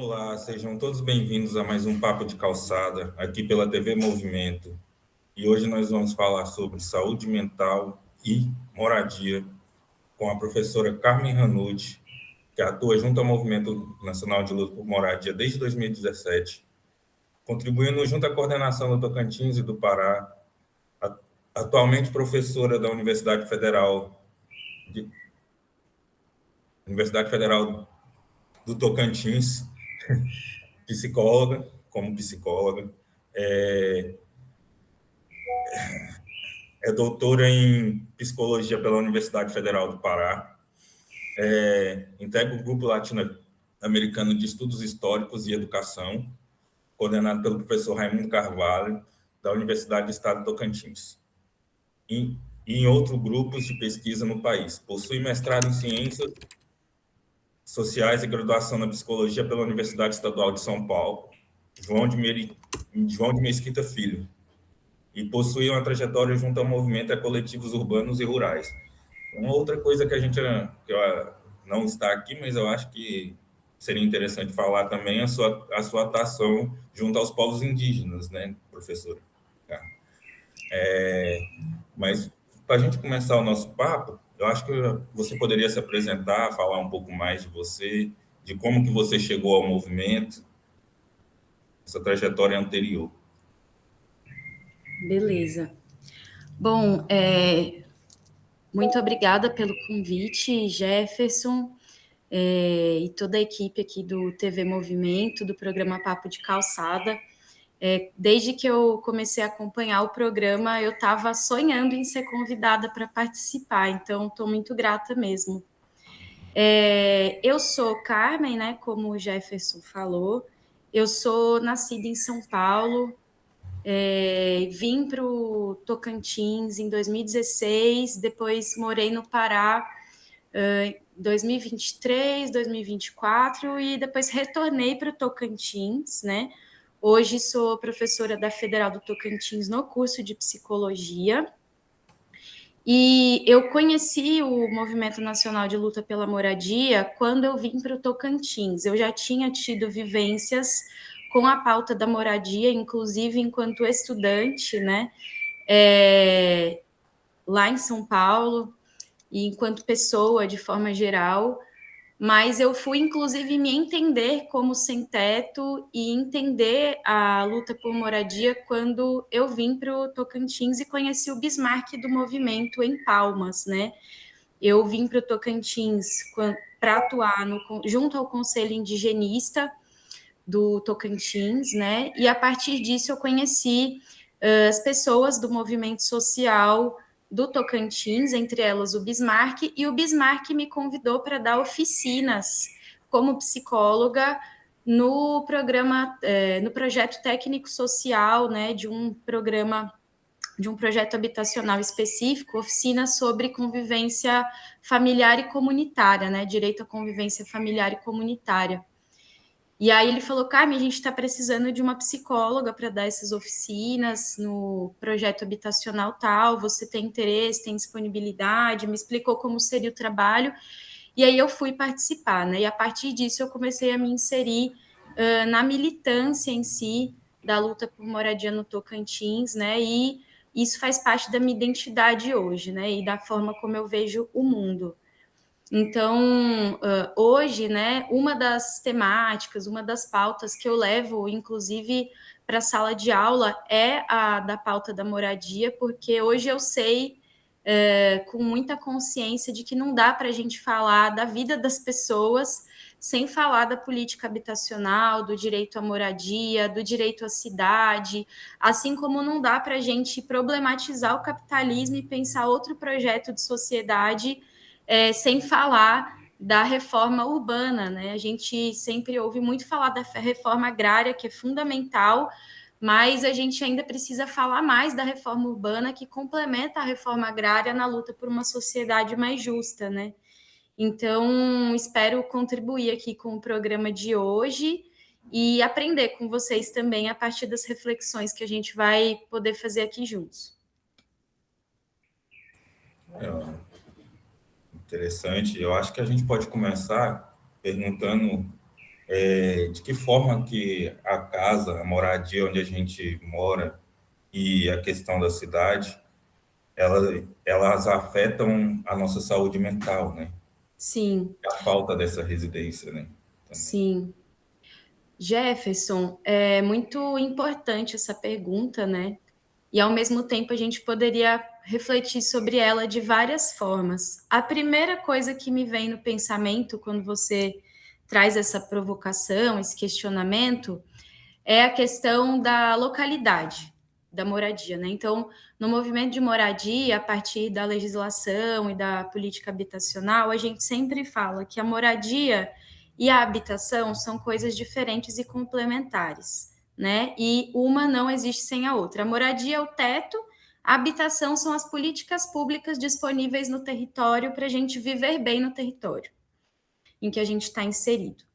Olá, sejam todos bem-vindos a mais um Papo de Calçada, aqui pela TV Movimento. E hoje nós vamos falar sobre saúde mental e moradia com a professora Carmen Ranucci, que atua junto ao Movimento Nacional de Luta por Moradia desde 2017, contribuindo junto à coordenação do Tocantins e do Pará, atualmente professora da Universidade Federal do Tocantins, psicóloga, como psicóloga, é, é doutora em psicologia pela Universidade Federal do Pará, integra o Grupo Latino-Americano de Estudos Históricos e Educação, coordenado pelo professor Raimundo Carvalho, da Universidade do Estado do Tocantins, e em outros grupos de pesquisa no país. Possui mestrado em Ciências Sociais e graduação na Psicologia pela Universidade Estadual de São Paulo, João de Mesquita Filho, e possui uma trajetória junto ao movimento a coletivos urbanos e rurais. Uma outra coisa que não está aqui, mas eu acho que seria interessante falar também, é a sua atuação junto aos povos indígenas, né, professora? Mas, para a gente começar o nosso papo, eu acho que você poderia se apresentar, falar um pouco mais de você, de como que você chegou ao movimento, essa trajetória anterior. Beleza. Bom, muito obrigada pelo convite, Jefferson, e toda a equipe aqui do TV Movimento, do programa Papo de Calçada. Desde que eu comecei a acompanhar o programa, eu estava sonhando em ser convidada para participar, então estou muito grata mesmo. Eu sou Carmen, né, como o Jefferson falou, eu sou nascida em São Paulo. Vim para o Tocantins em 2016, depois morei no Pará em 2023, 2024 e depois retornei para o Tocantins, né? Hoje sou professora da Federal do Tocantins no curso de Psicologia. E eu conheci o Movimento Nacional de Luta pela Moradia quando eu vim para o Tocantins. Eu já tinha tido vivências com a pauta da moradia, inclusive enquanto estudante, né, lá em São Paulo, e enquanto pessoa, de forma geral, mas eu fui, inclusive, me entender como sem-teto e entender a luta por moradia quando eu vim para o Tocantins e conheci o Bismarck do movimento em Palmas, né? Eu vim para o Tocantins para atuar junto ao Conselho Indigenista do Tocantins, né? E a partir disso eu conheci as pessoas do movimento social do Tocantins, entre elas o Bismarck, e o Bismarck me convidou para dar oficinas como psicóloga no programa, no projeto técnico social, né, de um projeto habitacional específico, oficina sobre convivência familiar e comunitária, né, direito à convivência familiar e comunitária. E aí ele falou, Carmen, a gente está precisando de uma psicóloga para dar essas oficinas no projeto habitacional tal, você tem interesse, tem disponibilidade, me explicou como seria o trabalho, e aí eu fui participar, né? E a partir disso eu comecei a me inserir na militância em si da luta por moradia no Tocantins, né? E isso faz parte da minha identidade hoje, né? E da forma como eu vejo o mundo. Então, hoje, né, uma das temáticas, uma das pautas que eu levo, inclusive, para a sala de aula é a da pauta da moradia, porque hoje eu sei, com muita consciência, de que não dá para a gente falar da vida das pessoas sem falar da política habitacional, do direito à moradia, do direito à cidade, assim como não dá para a gente problematizar o capitalismo e pensar outro projeto de sociedade sem falar da reforma urbana, né? A gente sempre ouve muito falar da reforma agrária, que é fundamental, mas a gente ainda precisa falar mais da reforma urbana, que complementa a reforma agrária na luta por uma sociedade mais justa, né? Então, espero contribuir aqui com o programa de hoje e aprender com vocês também a partir das reflexões que a gente vai poder fazer aqui juntos. Interessante. Eu acho que a gente pode começar perguntando De que forma que a casa, a moradia onde a gente mora e a questão da cidade, elas afetam a nossa saúde mental, né? Sim, A falta dessa residência, né? Também. sim. Jefferson, é muito importante essa pergunta, né? E ao mesmo tempo a gente poderia refletir sobre ela de várias formas. A primeira coisa que me vem no pensamento quando você traz essa provocação, esse questionamento, é a questão da localidade, da moradia, né? Então, no movimento de moradia, a partir da legislação e da política habitacional, a gente sempre fala que a moradia e a habitação são coisas diferentes e complementares, né? E uma não existe sem a outra. A moradia é o teto, a habitação são as políticas públicas disponíveis no território para a gente viver bem no território em que a gente está inserido.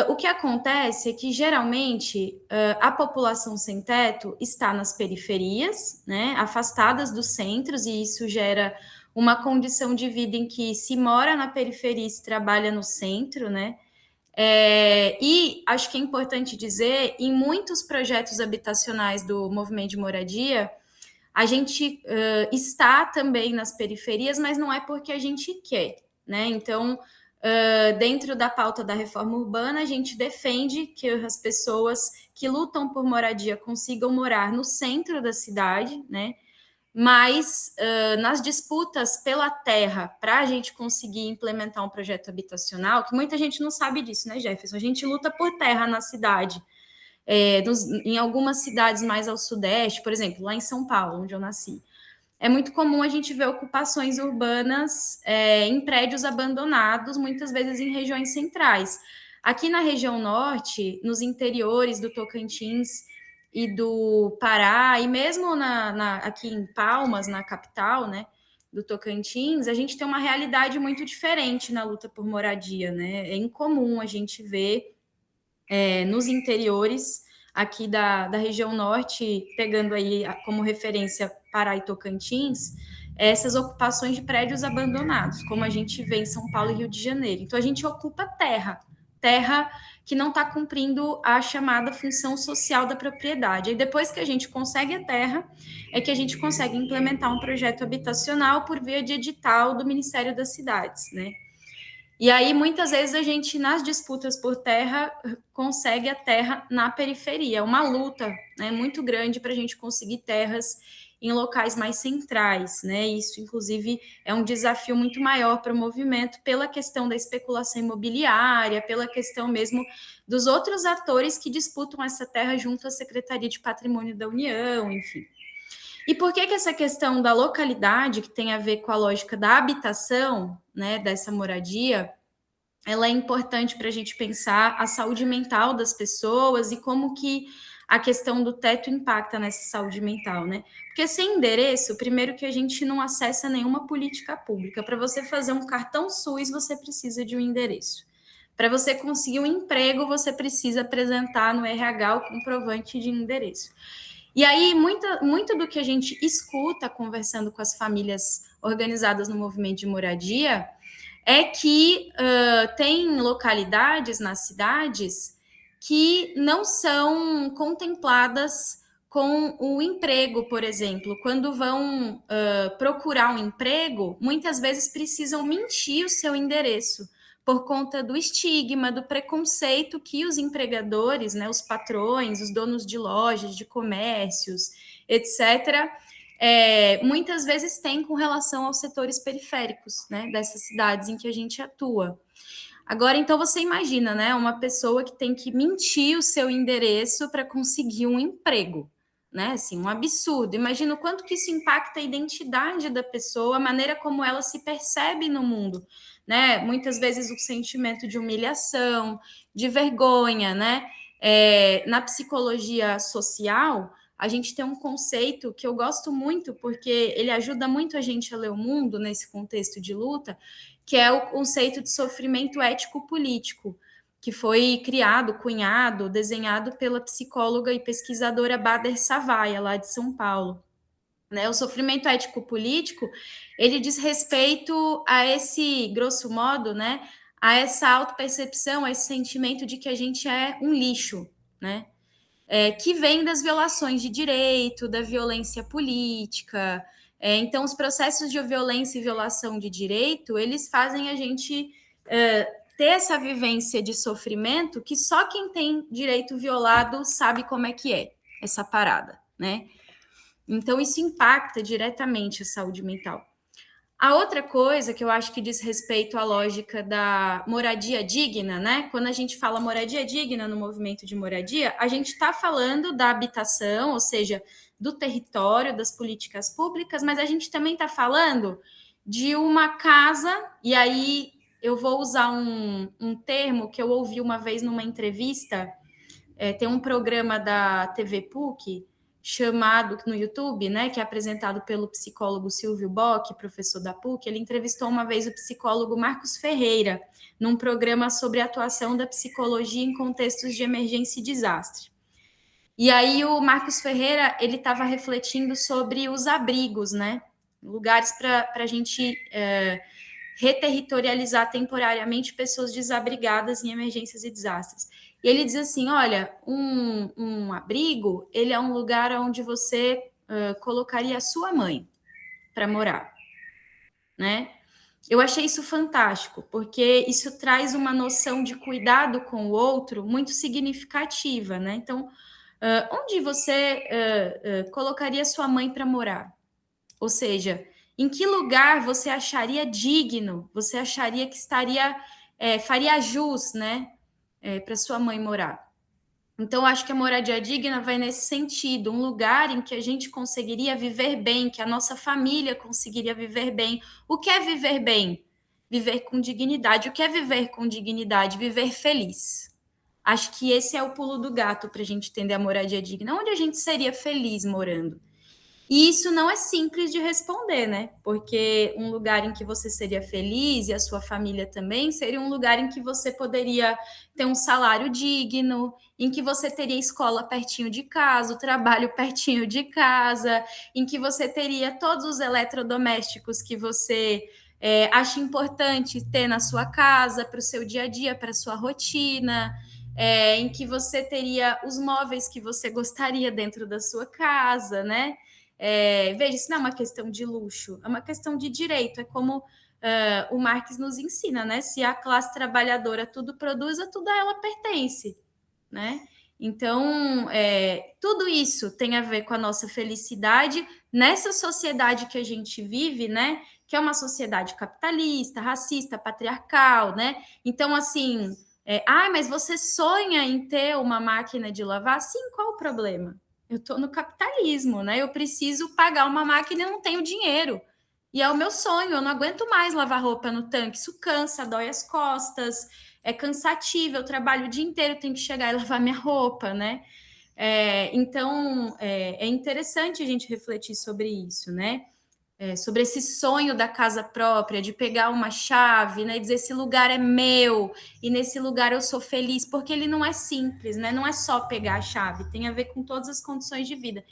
O que acontece é que, geralmente, a população sem teto está nas periferias, né, afastadas dos centros, e isso gera uma condição de vida em que se mora na periferia e se trabalha no centro, né? E acho que é importante dizer, em muitos projetos habitacionais do movimento de moradia, a gente está também nas periferias, mas não é porque a gente quer, né? Então, dentro da pauta da reforma urbana, a gente defende que as pessoas que lutam por moradia consigam morar no centro da cidade, né? Mas nas disputas pela terra, para a gente conseguir implementar um projeto habitacional, que muita gente não sabe disso, né, Jefferson? A gente luta por terra na cidade. Em algumas cidades mais ao sudeste, por exemplo, lá em São Paulo, onde eu nasci, é muito comum a gente ver ocupações urbanas em prédios abandonados, muitas vezes em regiões centrais. Aqui na região norte, nos interiores do Tocantins e do Pará, e mesmo aqui em Palmas, na capital, né, do Tocantins, a gente tem uma realidade muito diferente na luta por moradia, né? É incomum a gente ver nos interiores aqui da região norte, pegando aí como referência Pará e Tocantins, essas ocupações de prédios abandonados, como a gente vê em São Paulo e Rio de Janeiro. Então, a gente ocupa terra que não está cumprindo a chamada função social da propriedade. E depois que a gente consegue a terra, é que a gente consegue implementar um projeto habitacional por via de edital do Ministério das Cidades, né? E aí, muitas vezes, a gente, nas disputas por terra, consegue a terra na periferia. É uma luta, né, muito grande para a gente conseguir terras em locais mais centrais, né? Isso, inclusive, é um desafio muito maior para o movimento pela questão da especulação imobiliária, pela questão mesmo dos outros atores que disputam essa terra junto à Secretaria de Patrimônio da União, enfim. E por que essa questão da localidade, que tem a ver com a lógica da habitação, né, dessa moradia, ela é importante para a gente pensar a saúde mental das pessoas e como que a questão do teto impacta nessa saúde mental, né? Porque sem endereço, primeiro que a gente não acessa nenhuma política pública. Para você fazer um cartão SUS, você precisa de um endereço. Para você conseguir um emprego, você precisa apresentar no RH o comprovante de endereço. E aí, muito do que a gente escuta conversando com as famílias organizadas no movimento de moradia é que tem localidades nas cidades que não são contempladas com o emprego, por exemplo. Quando vão procurar um emprego, muitas vezes precisam mentir o seu endereço por conta do estigma, do preconceito que os empregadores, né, os patrões, os donos de lojas, de comércios, etc., muitas vezes têm com relação aos setores periféricos, né, dessas cidades em que a gente atua. Agora, então, você imagina, né, uma pessoa que tem que mentir o seu endereço para conseguir um emprego, né, assim, um absurdo. Imagina o quanto que isso impacta a identidade da pessoa, a maneira como ela se percebe no mundo, né, muitas vezes o sentimento de humilhação, de vergonha, né, na psicologia social, a gente tem um conceito que eu gosto muito, porque ele ajuda muito a gente a ler o mundo nesse contexto de luta, que é o conceito de sofrimento ético-político, que foi criado, cunhado, desenhado pela psicóloga e pesquisadora Bader Savaia, lá de São Paulo. Né? O sofrimento ético-político, ele diz respeito a esse, grosso modo, né, a essa autopercepção, a esse sentimento de que a gente é um lixo, né? Que vem das violações de direito, da violência política. Então, os processos de violência e violação de direito, eles fazem a gente ter essa vivência de sofrimento que só quem tem direito violado sabe como é que é essa parada, né? Então, isso impacta diretamente a saúde mental. A outra coisa que eu acho que diz respeito à lógica da moradia digna, né? Quando a gente fala moradia digna no movimento de moradia, a gente está falando da habitação, ou seja, do território, das políticas públicas, mas a gente também está falando de uma casa, e aí eu vou usar um termo que eu ouvi uma vez numa entrevista, tem um programa da TV PUC, chamado no YouTube, né, que é apresentado pelo psicólogo Silvio Bock, professor da PUC. Ele entrevistou uma vez o psicólogo Marcos Ferreira, num programa sobre a atuação da psicologia em contextos de emergência e desastre. E aí o Marcos Ferreira, ele estava refletindo sobre os abrigos, né, lugares para a gente reterritorializar temporariamente pessoas desabrigadas em emergências e desastres. E ele diz assim, olha, um abrigo, ele é um lugar onde você colocaria a sua mãe para morar, né? Eu achei isso fantástico, porque isso traz uma noção de cuidado com o outro muito significativa, né? Então, onde você colocaria sua mãe para morar? Ou seja, em que lugar você acharia digno, você acharia que faria jus, né? Para sua mãe morar. Então, acho que a moradia digna vai nesse sentido, um lugar em que a gente conseguiria viver bem, que a nossa família conseguiria viver bem. O que é viver bem? Viver com dignidade. O que é viver com dignidade? Viver feliz. Acho que esse é o pulo do gato para a gente entender a moradia digna. Onde a gente seria feliz morando? E isso não é simples de responder, né? Porque um lugar em que você seria feliz e a sua família também seria um lugar em que você poderia ter um salário digno, em que você teria escola pertinho de casa, o trabalho pertinho de casa, em que você teria todos os eletrodomésticos que você acha importante ter na sua casa, para o seu dia a dia, para a sua rotina. Em que você teria os móveis que você gostaria dentro da sua casa, né? Veja, isso não é uma questão de luxo, é uma questão de direito. É como o Marx nos ensina, né? Se a classe trabalhadora tudo produz, tudo a ela pertence, né? Então, tudo isso tem a ver com a nossa felicidade nessa sociedade que a gente vive, né? Que é uma sociedade capitalista, racista, patriarcal, né? Então, assim, mas você sonha em ter uma máquina de lavar? Sim, qual o problema? Eu estou no capitalismo, né? Eu preciso pagar uma máquina e não tenho dinheiro. E é o meu sonho, eu não aguento mais lavar roupa no tanque. Isso cansa, dói as costas, é cansativo, eu trabalho o dia inteiro, tenho que chegar e lavar minha roupa, né? Então, é interessante a gente refletir sobre isso, né? Sobre esse sonho da casa própria, de pegar uma chave, né, e dizer esse lugar é meu, e nesse lugar eu sou feliz, porque ele não é simples, né? Não é só pegar a chave, tem a ver com todas as condições de vida.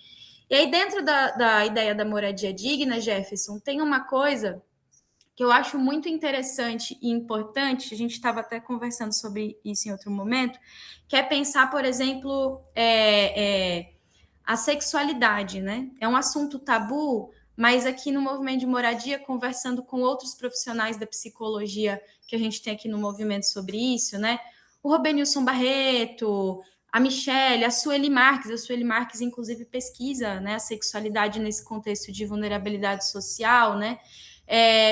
E aí, dentro da ideia da moradia digna, Jefferson, tem uma coisa que eu acho muito interessante e importante, a gente estava até conversando sobre isso em outro momento, que é pensar, por exemplo, a sexualidade, né? É um assunto tabu, mas aqui no movimento de moradia, conversando com outros profissionais da psicologia que a gente tem aqui no movimento sobre isso, né? O Robenilson Barreto, a Michelle, a Sueli Marques, inclusive, pesquisa, né, a sexualidade nesse contexto de vulnerabilidade social, né?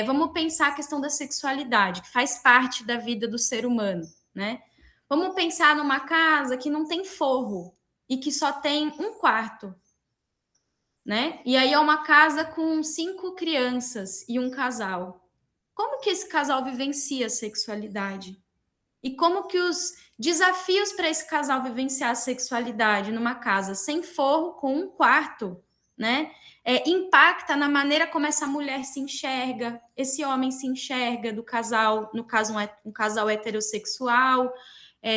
Vamos pensar a questão da sexualidade, que faz parte da vida do ser humano, né? Vamos pensar numa casa que não tem forro e que só tem um quarto, né? E aí é uma casa com 5 crianças e um casal. Como que esse casal vivencia a sexualidade? E como que os desafios para esse casal vivenciar a sexualidade numa casa sem forro, com um quarto, né? Impacta na maneira como essa mulher se enxerga, esse homem se enxerga do casal, no caso, um casal heterossexual,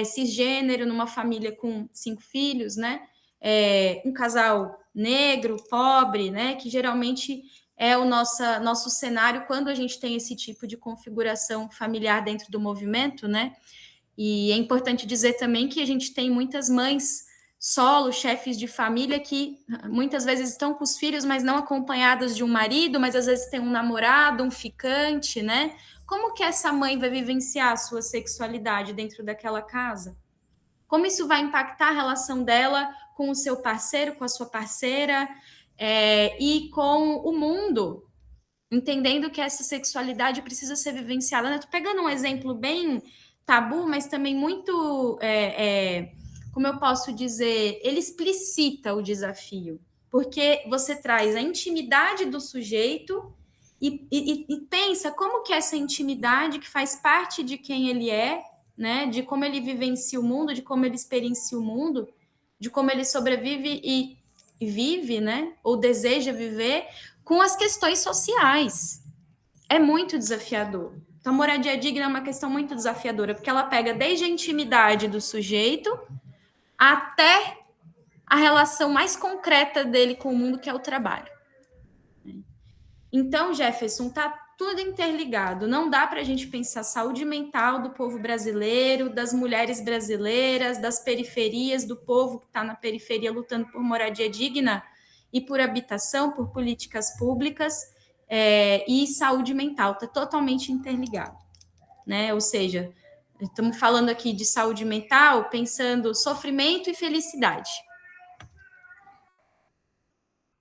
cisgênero, numa família com 5 filhos, né? Um casal negro, pobre, né? Que geralmente é o nosso cenário quando a gente tem esse tipo de configuração familiar dentro do movimento, né? E é importante dizer também que a gente tem muitas mães solo, chefes de família, que muitas vezes estão com os filhos, mas não acompanhadas de um marido, mas às vezes tem um namorado, um ficante, né? Como que essa mãe vai vivenciar a sua sexualidade dentro daquela casa? Como isso vai impactar a relação dela com o seu parceiro, com a sua parceira, e com o mundo, entendendo que essa sexualidade precisa ser vivenciada. Né? Estou pegando um exemplo bem tabu, mas também muito, como eu posso dizer, ele explicita o desafio, porque você traz a intimidade do sujeito e pensa como que essa intimidade que faz parte de quem ele é, né, de como ele vivencia o mundo, de como ele experiencia o mundo, de como ele sobrevive e vive, né, ou deseja viver com as questões sociais. É muito desafiador. Então, a moradia digna é uma questão muito desafiadora, porque ela pega desde a intimidade do sujeito até a relação mais concreta dele com o mundo, que é o trabalho. Então, Jefferson, está tudo interligado. Não dá para a gente pensar saúde mental do povo brasileiro, das mulheres brasileiras, das periferias, do povo que está na periferia lutando por moradia digna e por habitação, por políticas públicas, e saúde mental. Está totalmente interligado, né? Ou seja, estamos falando aqui de saúde mental, pensando sofrimento e felicidade.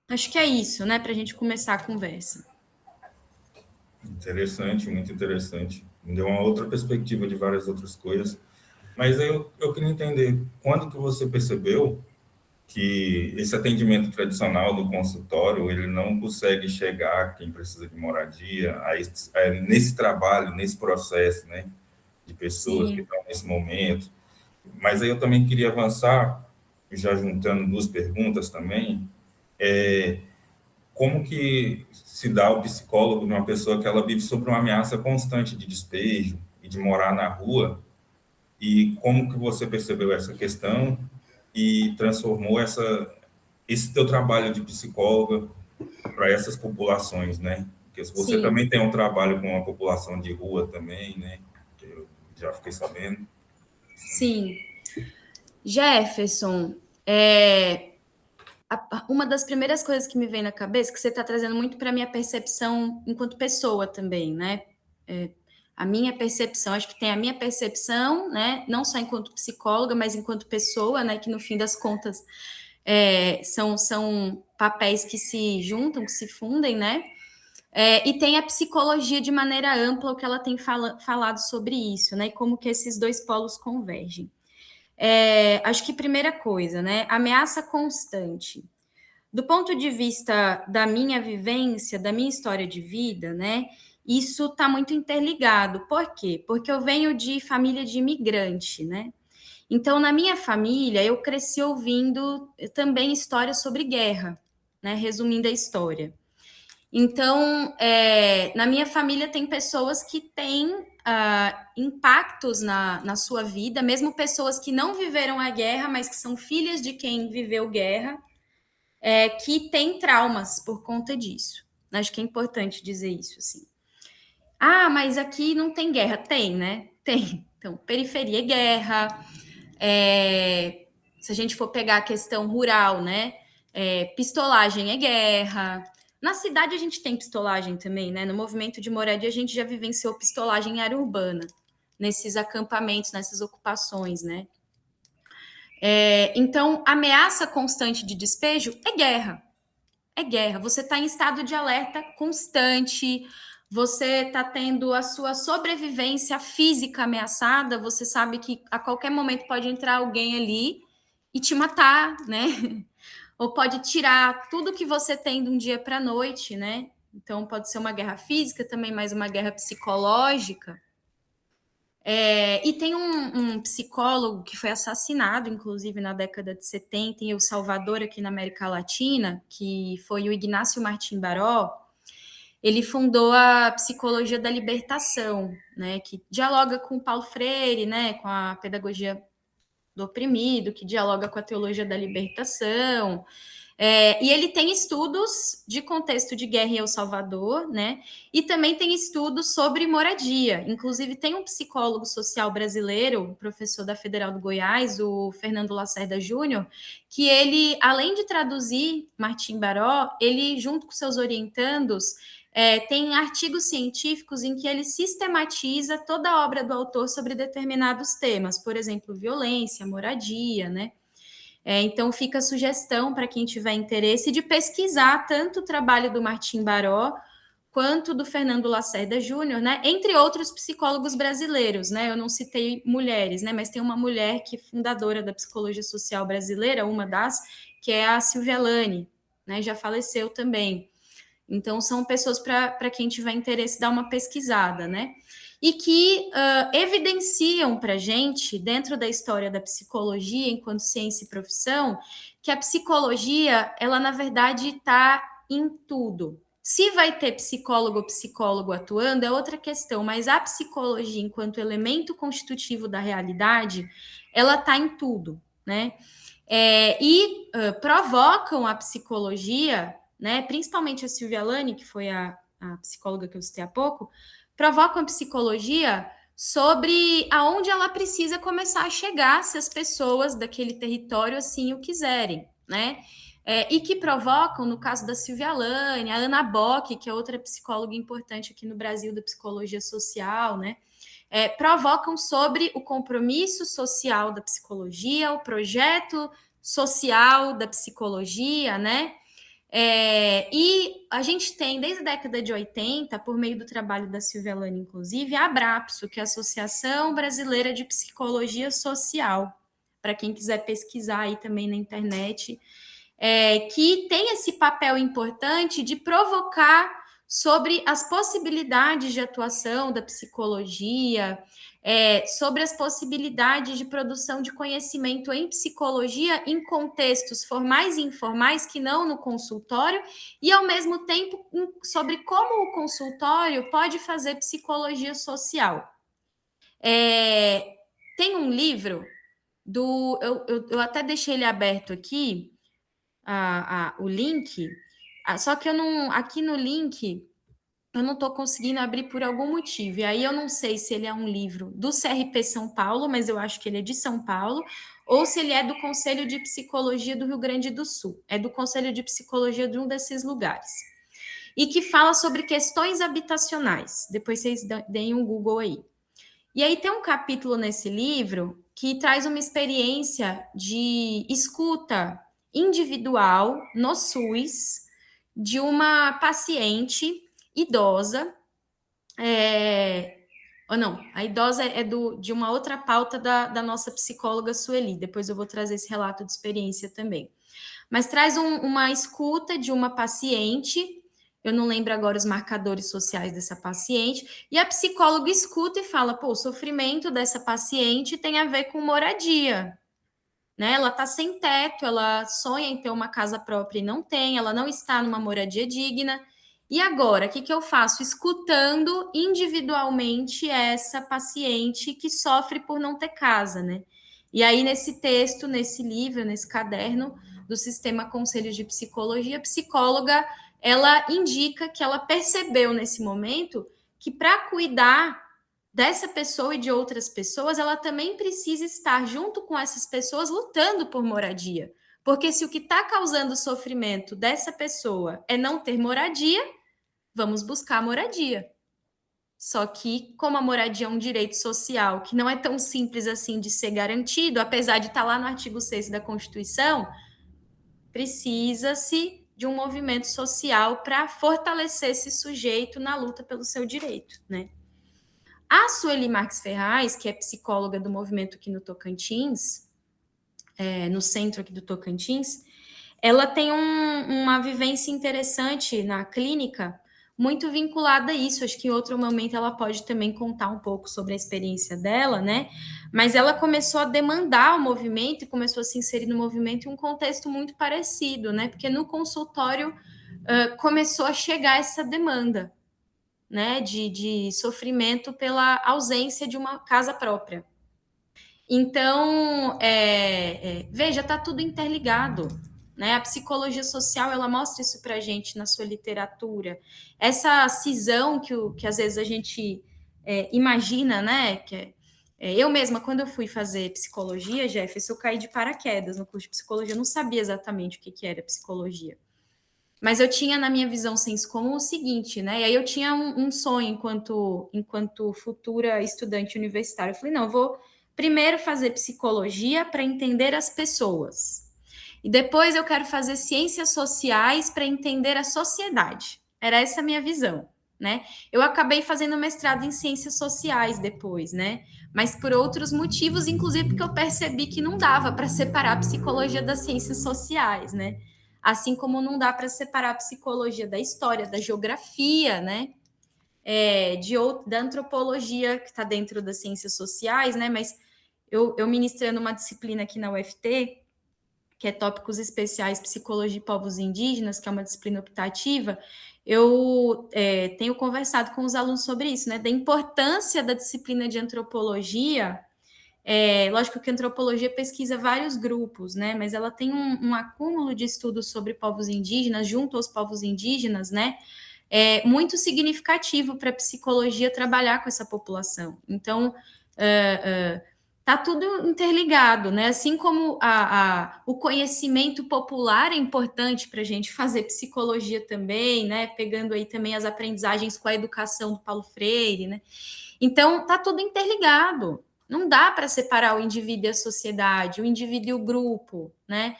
Acho que é isso, né, para a gente começar a conversa. Interessante, muito interessante. Me deu uma outra perspectiva de várias outras coisas. Mas eu queria entender, quando que você percebeu que esse atendimento tradicional do consultório, ele não consegue chegar a quem precisa de moradia, nesse trabalho, nesse processo, né, de pessoas Sim. que estão nesse momento. Mas aí eu também queria avançar, já juntando duas perguntas também, como que se dá o psicólogo de uma pessoa que ela vive sob uma ameaça constante de despejo e de morar na rua, e como que você percebeu essa questão e transformou esse teu trabalho de psicóloga para essas populações, né? Porque você Sim. também tem um trabalho com a população de rua também, né? Que eu já fiquei sabendo. Sim. Jefferson, uma das primeiras coisas que me vem na cabeça, que você está trazendo muito para a minha percepção enquanto pessoa também, né? A minha percepção, acho que tem a minha percepção, né? Não só enquanto psicóloga, mas enquanto pessoa, né? Que no fim das contas são papéis que se juntam, que se fundem, né? E tem a psicologia de maneira ampla, o que ela tem falado sobre isso, né? E como que esses dois polos convergem. Acho que primeira coisa, né? Ameaça constante. Do ponto de vista da minha vivência, da minha história de vida, né? Isso está muito interligado. Por quê? Porque eu venho de família de imigrante, né? Então, na minha família, eu cresci ouvindo também histórias sobre guerra, né? Resumindo a história. Então, na minha família tem pessoas que têm impactos na sua vida, mesmo pessoas que não viveram a guerra, mas que são filhas de quem viveu guerra, que têm traumas por conta disso. Acho que é importante dizer isso, assim. Ah, mas aqui não tem guerra. Tem, né? Tem. Então, periferia é guerra. Se a gente for pegar a questão rural, né? Pistolagem é guerra. Na cidade a gente tem pistolagem também, né? No movimento de moradia a gente já vivenciou pistolagem em área urbana, nesses acampamentos, nessas ocupações, né? Então, ameaça constante de despejo é guerra. É guerra. Você está em estado de alerta constante, você está tendo a sua sobrevivência física ameaçada, você sabe que a qualquer momento pode entrar alguém ali e te matar, né? Ou pode tirar tudo que você tem de um dia para a noite, né? Então, pode ser uma guerra física também, mas uma guerra psicológica. E tem um psicólogo que foi assassinado, inclusive, na década de 70, em El Salvador, aqui na América Latina, que foi o Ignácio Martim Baró. Ele fundou a psicologia da libertação, né, que dialoga com Paulo Freire, né, com a pedagogia do oprimido, que dialoga com a teologia da libertação. E ele tem estudos de contexto de guerra em El Salvador, né? E também tem estudos sobre moradia. Inclusive, tem um psicólogo social brasileiro, professor da Federal do Goiás, o Fernando Lacerda Júnior, que ele, além de traduzir Martim Baró, ele, junto com seus orientandos, tem artigos científicos em que ele sistematiza toda a obra do autor sobre determinados temas, por exemplo, violência, moradia, né? Então, fica a sugestão para quem tiver interesse de pesquisar tanto o trabalho do Martim Baró quanto do Fernando Lacerda Júnior, né? Entre outros psicólogos brasileiros, né? Eu não citei mulheres, né? Mas tem uma mulher que é fundadora da psicologia social brasileira, uma das, que é a Silvia Lani, né? Já faleceu também. Então, são pessoas para quem tiver interesse dar uma pesquisada, né? E que evidenciam para a gente, dentro da história da psicologia, enquanto ciência e profissão, que a psicologia, ela, na verdade, está em tudo. Se vai ter psicólogo ou psicólogo atuando, é outra questão, mas a psicologia, enquanto elemento constitutivo da realidade, ela está em tudo, né? Provocam a psicologia, né? Principalmente a Silvia Lani, que foi a psicóloga que eu citei há pouco, provocam a psicologia sobre aonde ela precisa começar a chegar se as pessoas daquele território assim o quiserem, né? E que provocam, no caso da Silvia Lani, a Ana Bock, que é outra psicóloga importante aqui no Brasil da psicologia social, né? Provocam sobre o compromisso social da psicologia, o projeto social da psicologia, né? E a gente tem, desde a década de 80, por meio do trabalho da Silvia Lani, inclusive, a Abrapso, que é a Associação Brasileira de Psicologia Social, para quem quiser pesquisar aí também na internet, que tem esse papel importante de provocar sobre as possibilidades de atuação da psicologia, sobre as possibilidades de produção de conhecimento em psicologia em contextos formais e informais, que não no consultório, e, ao mesmo tempo, sobre como o consultório pode fazer psicologia social. Tem um livro eu até deixei ele aberto aqui, o link, só que eu não, aqui no link eu não estou conseguindo abrir por algum motivo. E aí eu não sei se ele é um livro do CRP São Paulo, mas eu acho que ele é de São Paulo, ou se ele é do Conselho de Psicologia do Rio Grande do Sul. É do Conselho de Psicologia de um desses lugares. E que fala sobre questões habitacionais. Depois vocês deem um Google aí. E aí tem um capítulo nesse livro que traz uma experiência de escuta individual no SUS de uma paciente idosa, ou não, a idosa é de uma outra pauta da nossa psicóloga Sueli, depois eu vou trazer esse relato de experiência também. Mas traz uma escuta de uma paciente, eu não lembro agora os marcadores sociais dessa paciente, e a psicóloga escuta e fala, o sofrimento dessa paciente tem a ver com moradia, né? Ela está sem teto, ela sonha em ter uma casa própria e não tem, ela não está numa moradia digna. E agora, o que eu faço? Escutando individualmente essa paciente que sofre por não ter casa, né? E aí, nesse texto, nesse livro, nesse caderno do Sistema Conselhos de Psicologia, a psicóloga, ela indica que ela percebeu nesse momento que para cuidar dessa pessoa e de outras pessoas, ela também precisa estar junto com essas pessoas lutando por moradia. Porque se o que está causando o sofrimento dessa pessoa é não ter moradia, vamos buscar moradia. Só que, como a moradia é um direito social que não é tão simples assim de ser garantido, apesar de estar lá no artigo 6º da Constituição, precisa-se de um movimento social para fortalecer esse sujeito na luta pelo seu direito, né? A Sueli Marques Ferraz, que é psicóloga do movimento aqui no Tocantins, no centro aqui do Tocantins, ela tem uma vivência interessante na clínica, muito vinculada a isso. Acho que em outro momento ela pode também contar um pouco sobre a experiência dela, né? Mas ela começou a demandar o movimento e começou a se inserir no movimento em um contexto muito parecido, né? Porque no consultório começou a chegar essa demanda, né? De sofrimento pela ausência de uma casa própria. Então, veja, está tudo interligado, né? A psicologia social, ela mostra isso para a gente na sua literatura. Essa cisão que às vezes a gente imagina, né? Eu mesma, quando eu fui fazer psicologia, Jefferson, eu caí de paraquedas no curso de psicologia, eu não sabia exatamente o que era psicologia. Mas eu tinha na minha visão senso comum o seguinte, né? E aí eu tinha um sonho enquanto futura estudante universitária. Eu falei, não, eu vou primeiro fazer psicologia para entender as pessoas. E depois eu quero fazer ciências sociais para entender a sociedade. Era essa a minha visão, né? Eu acabei fazendo mestrado em ciências sociais depois, né? Mas por outros motivos, inclusive porque eu percebi que não dava para separar a psicologia das ciências sociais, né? Assim como não dá para separar a psicologia da história, da geografia, né? Da antropologia, que está dentro das ciências sociais, né? Mas eu ministrando uma disciplina aqui na UFT, que é Tópicos Especiais Psicologia e Povos Indígenas, que é uma disciplina optativa, eu tenho conversado com os alunos sobre isso, né? Da importância da disciplina de antropologia. Lógico que a antropologia pesquisa vários grupos, né? Mas ela tem um acúmulo de estudos sobre povos indígenas, junto aos povos indígenas, né? Muito significativo para a psicologia trabalhar com essa população. Então, tá tudo interligado, né? Assim como o conhecimento popular é importante para a gente fazer psicologia também, né? Pegando aí também as aprendizagens com a educação do Paulo Freire, né? Então, tá tudo interligado. Não dá para separar o indivíduo e a sociedade, o indivíduo e o grupo, né?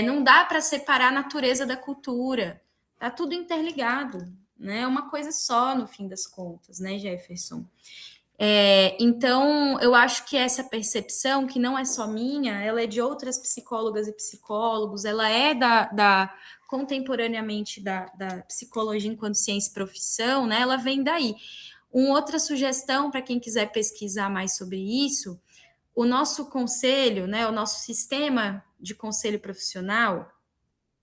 Não dá para separar a natureza da cultura. Tá tudo interligado, né? É uma coisa só, no fim das contas, né, Jefferson? Então, eu acho que essa percepção, que não é só minha, ela é de outras psicólogas e psicólogos, ela é contemporaneamente da psicologia enquanto ciência e profissão, né? Ela vem daí. Uma outra sugestão para quem quiser pesquisar mais sobre isso, o nosso conselho, né, o nosso sistema de conselho profissional,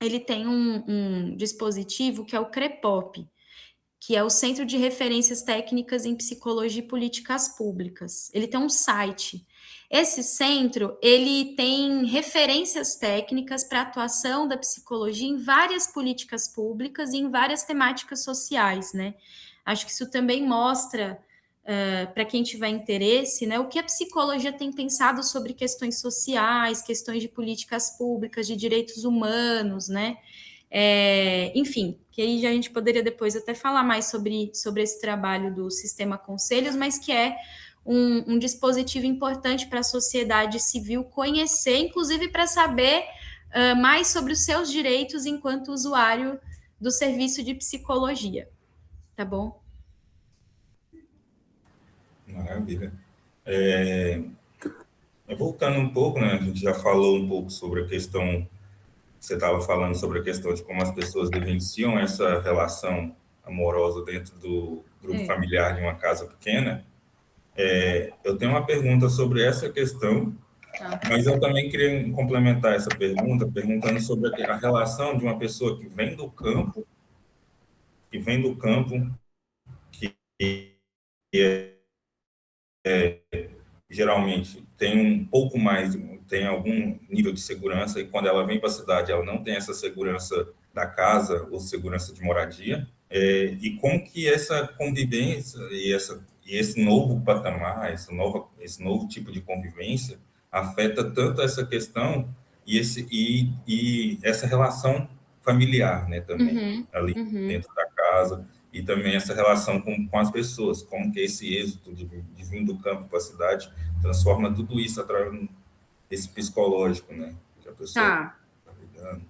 ele tem um dispositivo que é o CREPOP, que é o Centro de Referências Técnicas em Psicologia e Políticas Públicas. Ele tem um site. Esse centro, ele tem referências técnicas para a atuação da psicologia em várias políticas públicas e em várias temáticas sociais, né? Acho que isso também mostra, para quem tiver interesse, né, o que a psicologia tem pensado sobre questões sociais, questões de políticas públicas, de direitos humanos, né? Enfim, que aí já a gente poderia depois até falar mais sobre esse trabalho do Sistema Conselhos, mas que é um dispositivo importante para a sociedade civil conhecer, inclusive para saber mais sobre os seus direitos enquanto usuário do serviço de psicologia. Tá bom? Maravilha. Voltando um pouco, né? A gente já falou um pouco sobre a questão, você estava falando sobre a questão de como as pessoas vivenciam essa relação amorosa dentro do grupo familiar de uma casa pequena. Eu tenho uma pergunta sobre essa questão, mas eu também queria complementar essa pergunta, perguntando sobre a relação de uma pessoa que vem do campo, que geralmente tem um pouco mais, tem algum nível de segurança, e quando ela vem para a cidade, ela não tem essa segurança da casa ou segurança de moradia, e como que essa convivência e esse novo patamar, esse novo tipo de convivência afeta tanto essa questão e essa relação familiar, né, também, ali dentro da casa, e também essa relação com as pessoas, como que esse êxito de vir do campo para a cidade transforma tudo isso através desse psicológico, né? Que a pessoa está lidando.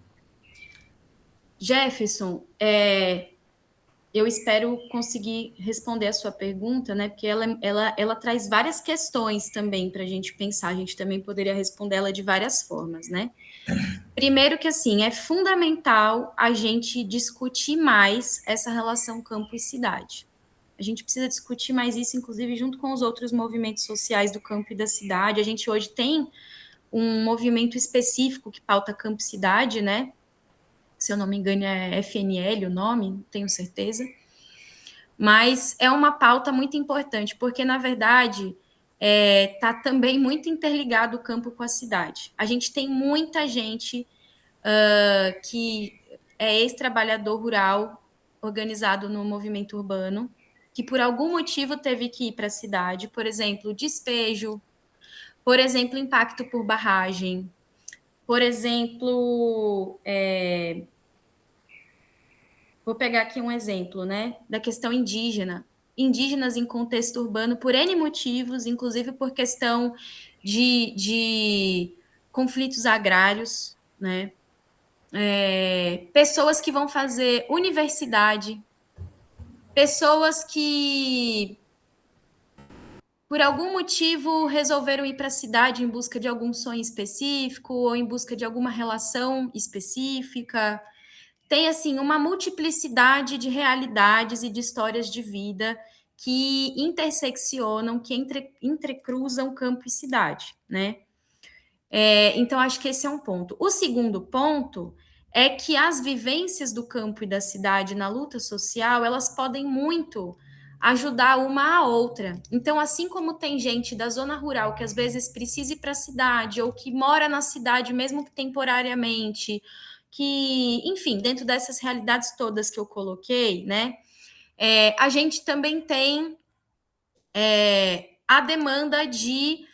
Jefferson, eu espero conseguir responder a sua pergunta, né? Porque ela traz várias questões também para a gente pensar. A gente também poderia responder ela de várias formas, né? Primeiro que, assim, é fundamental a gente discutir mais essa relação campo e cidade. A gente precisa discutir mais isso, inclusive, junto com os outros movimentos sociais do campo e da cidade. A gente hoje tem um movimento específico que pauta campo e cidade, né? Se eu não me engano, é FNL o nome, não tenho certeza. Mas é uma pauta muito importante, porque, na verdade, está também muito interligado o campo com a cidade. A gente tem muita gente que é ex-trabalhador rural organizado no movimento urbano, que por algum motivo teve que ir para a cidade, por exemplo, despejo, por exemplo, impacto por barragem, por exemplo, vou pegar aqui um exemplo, né, da questão indígena. Indígenas em contexto urbano por N motivos, inclusive por questão de conflitos agrários, né? Pessoas que vão fazer universidade, pessoas que, por algum motivo, resolveram ir para a cidade em busca de algum sonho específico ou em busca de alguma relação específica. Tem, assim, uma multiplicidade de realidades e de histórias de vida que interseccionam, que entrecruzam campo e cidade, né? Então, acho que esse é um ponto. O segundo ponto é que as vivências do campo e da cidade na luta social, elas podem muito ajudar uma a outra. Então, assim como tem gente da zona rural que às vezes precisa ir para a cidade ou que mora na cidade mesmo que temporariamente, que, enfim, dentro dessas realidades todas que eu coloquei, né? A gente também tem a demanda de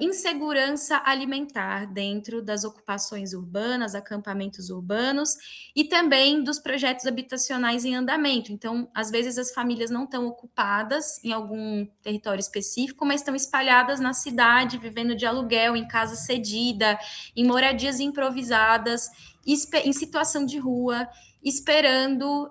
insegurança alimentar dentro das ocupações urbanas, acampamentos urbanos e também dos projetos habitacionais em andamento. Então, às vezes as famílias não estão ocupadas em algum território específico, mas estão espalhadas na cidade, vivendo de aluguel, em casa cedida, em moradias improvisadas, em situação de rua, esperando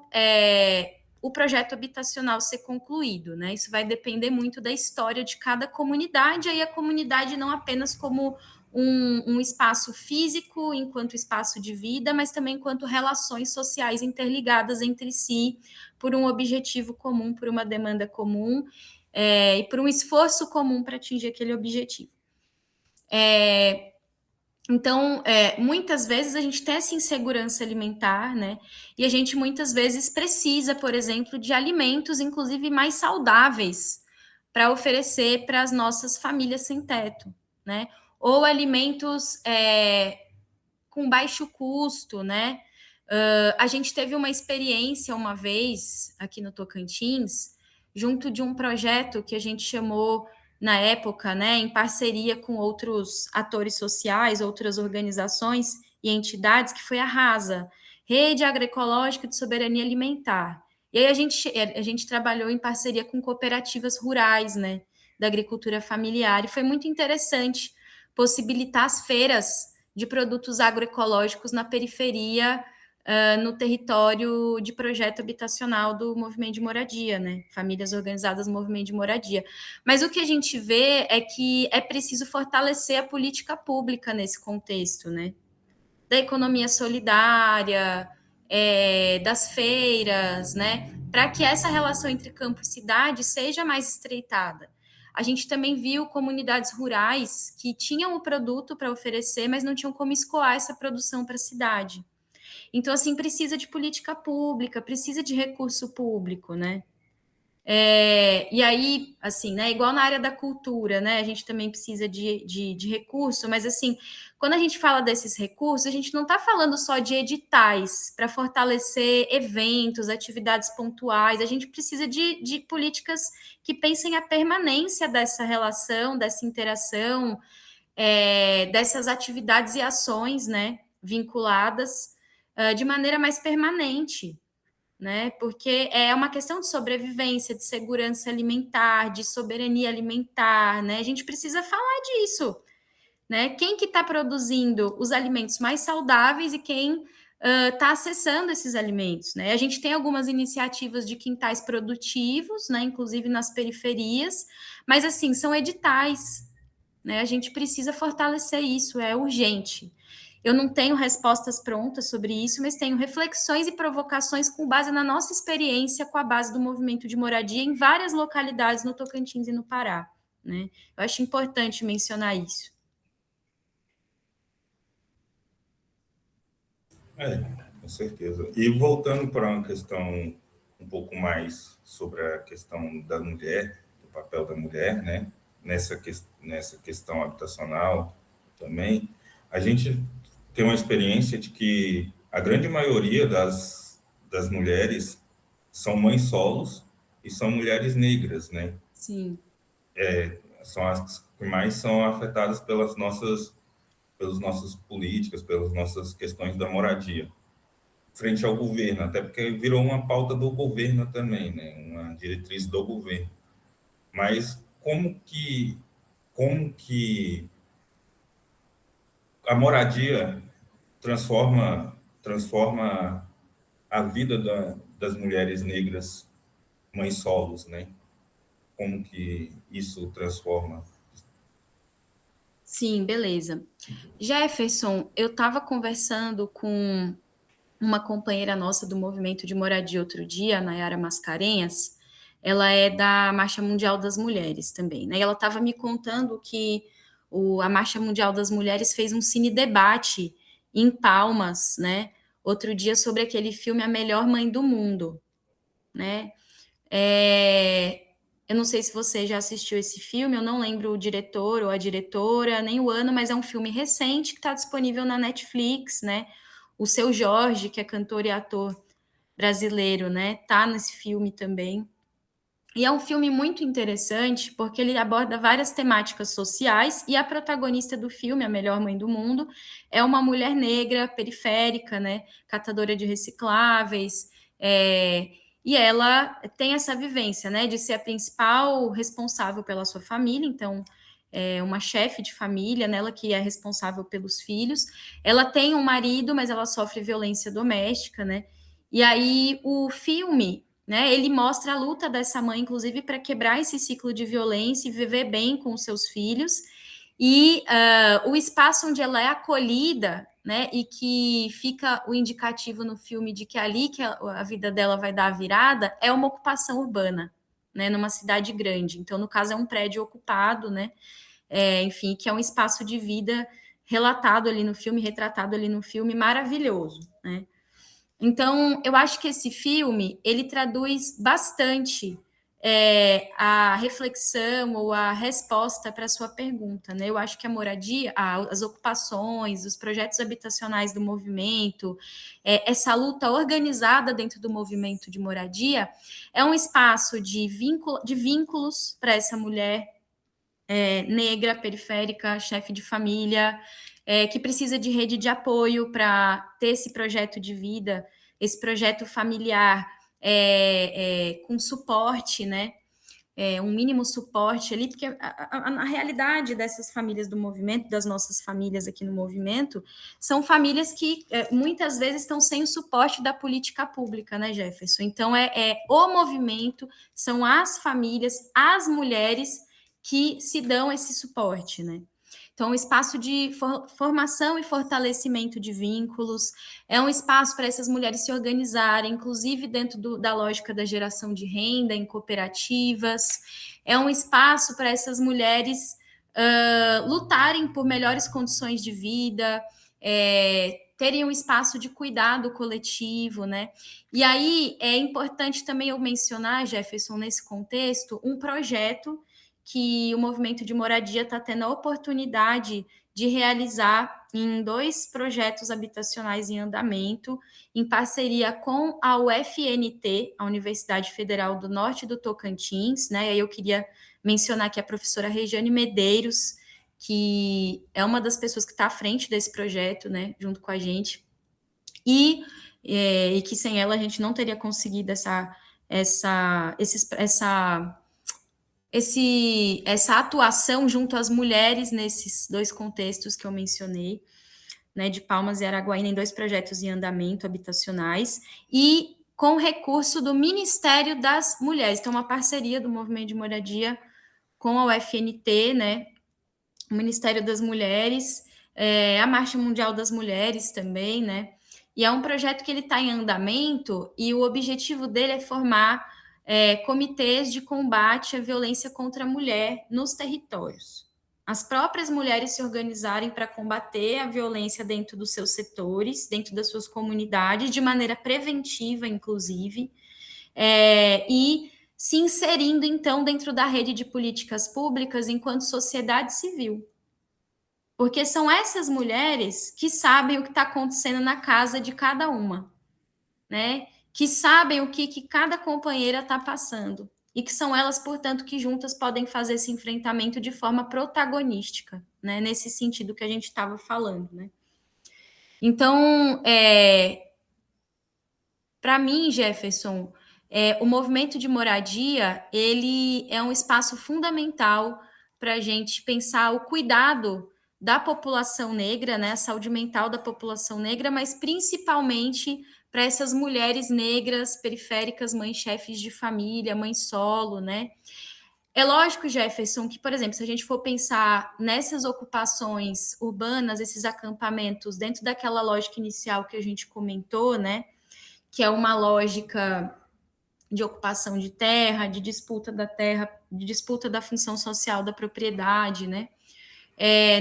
o projeto habitacional ser concluído, né? Isso vai depender muito da história de cada comunidade, aí a comunidade não apenas como um espaço físico enquanto espaço de vida, mas também enquanto relações sociais interligadas entre si por um objetivo comum, por uma demanda comum e por um esforço comum para atingir aquele objetivo. Então, muitas vezes a gente tem essa insegurança alimentar, né? E a gente muitas vezes precisa, por exemplo, de alimentos, inclusive mais saudáveis, para oferecer para as nossas famílias sem teto, né? Ou alimentos com baixo custo, né? A gente teve uma experiência uma vez aqui no Tocantins, junto de um projeto que a gente chamou na época, né, em parceria com outros atores sociais, outras organizações e entidades, que foi a RASA, Rede Agroecológica de Soberania Alimentar. E aí a gente trabalhou em parceria com cooperativas rurais, né, da agricultura familiar, e foi muito interessante possibilitar as feiras de produtos agroecológicos na periferia, no território de projeto habitacional do movimento de moradia, né? Famílias organizadas no movimento de moradia. Mas o que a gente vê é que é preciso fortalecer a política pública nesse contexto, né? Da economia solidária, das feiras, né? Para que essa relação entre campo e cidade seja mais estreitada. A gente também viu comunidades rurais que tinham o produto para oferecer, mas não tinham como escoar essa produção para a cidade. Então, assim, precisa de política pública, precisa de recurso público, né? E aí, assim, né? Igual na área da cultura, né? A gente também precisa de recurso, mas assim, quando a gente fala desses recursos, a gente não está falando só de editais para fortalecer eventos, atividades pontuais, a gente precisa de políticas que pensem a permanência dessa relação, dessa interação, dessas atividades e ações, né? Vinculadas de maneira mais permanente, né? Porque é uma questão de sobrevivência, de segurança alimentar, de soberania alimentar, né? A gente precisa falar disso, né? Quem que está produzindo os alimentos mais saudáveis e quem está acessando esses alimentos, né? A gente tem algumas iniciativas de quintais produtivos, né? Inclusive nas periferias, mas assim são editais, né? A gente precisa fortalecer isso, é urgente. Eu não tenho respostas prontas sobre isso, mas tenho reflexões e provocações com base na nossa experiência com a base do movimento de moradia em várias localidades no Tocantins e no Pará, né? Eu acho importante mencionar isso. Com certeza. E voltando para uma questão um pouco mais sobre a questão da mulher, do papel da mulher, né? Nessa questão habitacional também, a gente tenho uma experiência de que a grande maioria das mulheres são mães solos e são mulheres negras, né? Sim. São as que mais são afetadas pelas nossas políticas, pelas nossas questões da moradia, frente ao governo, até porque virou uma pauta do governo também, né? Uma diretriz do governo. Mas como que a moradia transforma a vida das mulheres negras mães solos, né? Como que isso transforma? Sim, beleza. Jefferson, eu estava conversando com uma companheira nossa do movimento de moradia outro dia, a Nayara Mascarenhas. Ela é da Marcha Mundial das Mulheres também, né? E ela estava me contando que a Marcha Mundial das Mulheres fez um cine debate em Palmas, né? Outro dia sobre aquele filme A Melhor Mãe do Mundo, né? Eu não sei se você já assistiu esse filme, eu não lembro o diretor ou a diretora, nem o ano, mas é um filme recente que está disponível na Netflix, né? O Seu Jorge, que é cantor e ator brasileiro, né? Tá nesse filme também. E é um filme muito interessante porque ele aborda várias temáticas sociais e a protagonista do filme, a melhor mãe do mundo, é uma mulher negra, periférica, né? Catadora de recicláveis, e ela tem essa vivência, né? De ser a principal responsável pela sua família, então é uma chefe de família, né, ela que é responsável pelos filhos. Ela tem um marido, mas ela sofre violência doméstica, né? E aí o filme, né, ele mostra a luta dessa mãe, inclusive, para quebrar esse ciclo de violência e viver bem com os seus filhos. E o espaço onde ela é acolhida, né, e que fica o indicativo no filme de que ali que a vida dela vai dar a virada, é uma ocupação urbana, né, numa cidade grande. Então, no caso, é um prédio ocupado, né, enfim, que é um espaço de vida relatado ali no filme, retratado ali no filme, maravilhoso, né? Então, eu acho que esse filme, ele traduz bastante a reflexão ou a resposta para a sua pergunta, né? Eu acho que a moradia, as ocupações, os projetos habitacionais do movimento, essa luta organizada dentro do movimento de moradia, é um espaço de vínculos para essa mulher negra, periférica, chefe de família, que precisa de rede de apoio para ter esse projeto de vida, esse projeto familiar com suporte, né? Um mínimo suporte ali, porque a realidade dessas famílias do movimento, das nossas famílias aqui no movimento, são famílias que muitas vezes estão sem o suporte da política pública, né, Jefferson? Então, o movimento, são as famílias, as mulheres que se dão esse suporte, né? Então, um espaço de formação e fortalecimento de vínculos, é um espaço para essas mulheres se organizarem, inclusive dentro da lógica da geração de renda, em cooperativas, é um espaço para essas mulheres lutarem por melhores condições de vida, terem um espaço de cuidado coletivo, né? E aí é importante também eu mencionar, Jefferson, nesse contexto, um projeto que o movimento de moradia está tendo a oportunidade de realizar em 2 projetos habitacionais em andamento, em parceria com a UFNT, a Universidade Federal do Norte do Tocantins, né? E aí eu queria mencionar que a professora Regiane Medeiros, que é uma das pessoas que está à frente desse projeto, né, junto com a gente, e que sem ela a gente não teria conseguido essa atuação junto às mulheres nesses 2 contextos que eu mencionei, né, de Palmas e Araguaína, em 2 projetos em andamento habitacionais, e com recurso do Ministério das Mulheres. Então, uma parceria do Movimento de Moradia com a UFNT, né, o Ministério das Mulheres, a Marcha Mundial das Mulheres também, né, e é um projeto que ele está em andamento e o objetivo dele é formar comitês de combate à violência contra a mulher nos territórios. As próprias mulheres se organizarem para combater a violência dentro dos seus setores, dentro das suas comunidades, de maneira preventiva, inclusive, e se inserindo, então, dentro da rede de políticas públicas enquanto sociedade civil. Porque são essas mulheres que sabem o que está acontecendo na casa de cada uma, né? Que sabem o que cada companheira está passando. E que são elas, portanto, que juntas podem fazer esse enfrentamento de forma protagonística, né? Nesse sentido que a gente estava falando, né? Então, para mim, Jefferson, o movimento de moradia, ele é um espaço fundamental para a gente pensar o cuidado da população negra, né, a saúde mental da população negra, mas principalmente para essas mulheres negras, periféricas, mães chefes de família, mães solo, né? É lógico, Jefferson, que, por exemplo, se a gente for pensar nessas ocupações urbanas, esses acampamentos, dentro daquela lógica inicial que a gente comentou, né, que é uma lógica de ocupação de terra, de disputa da função social da propriedade, né?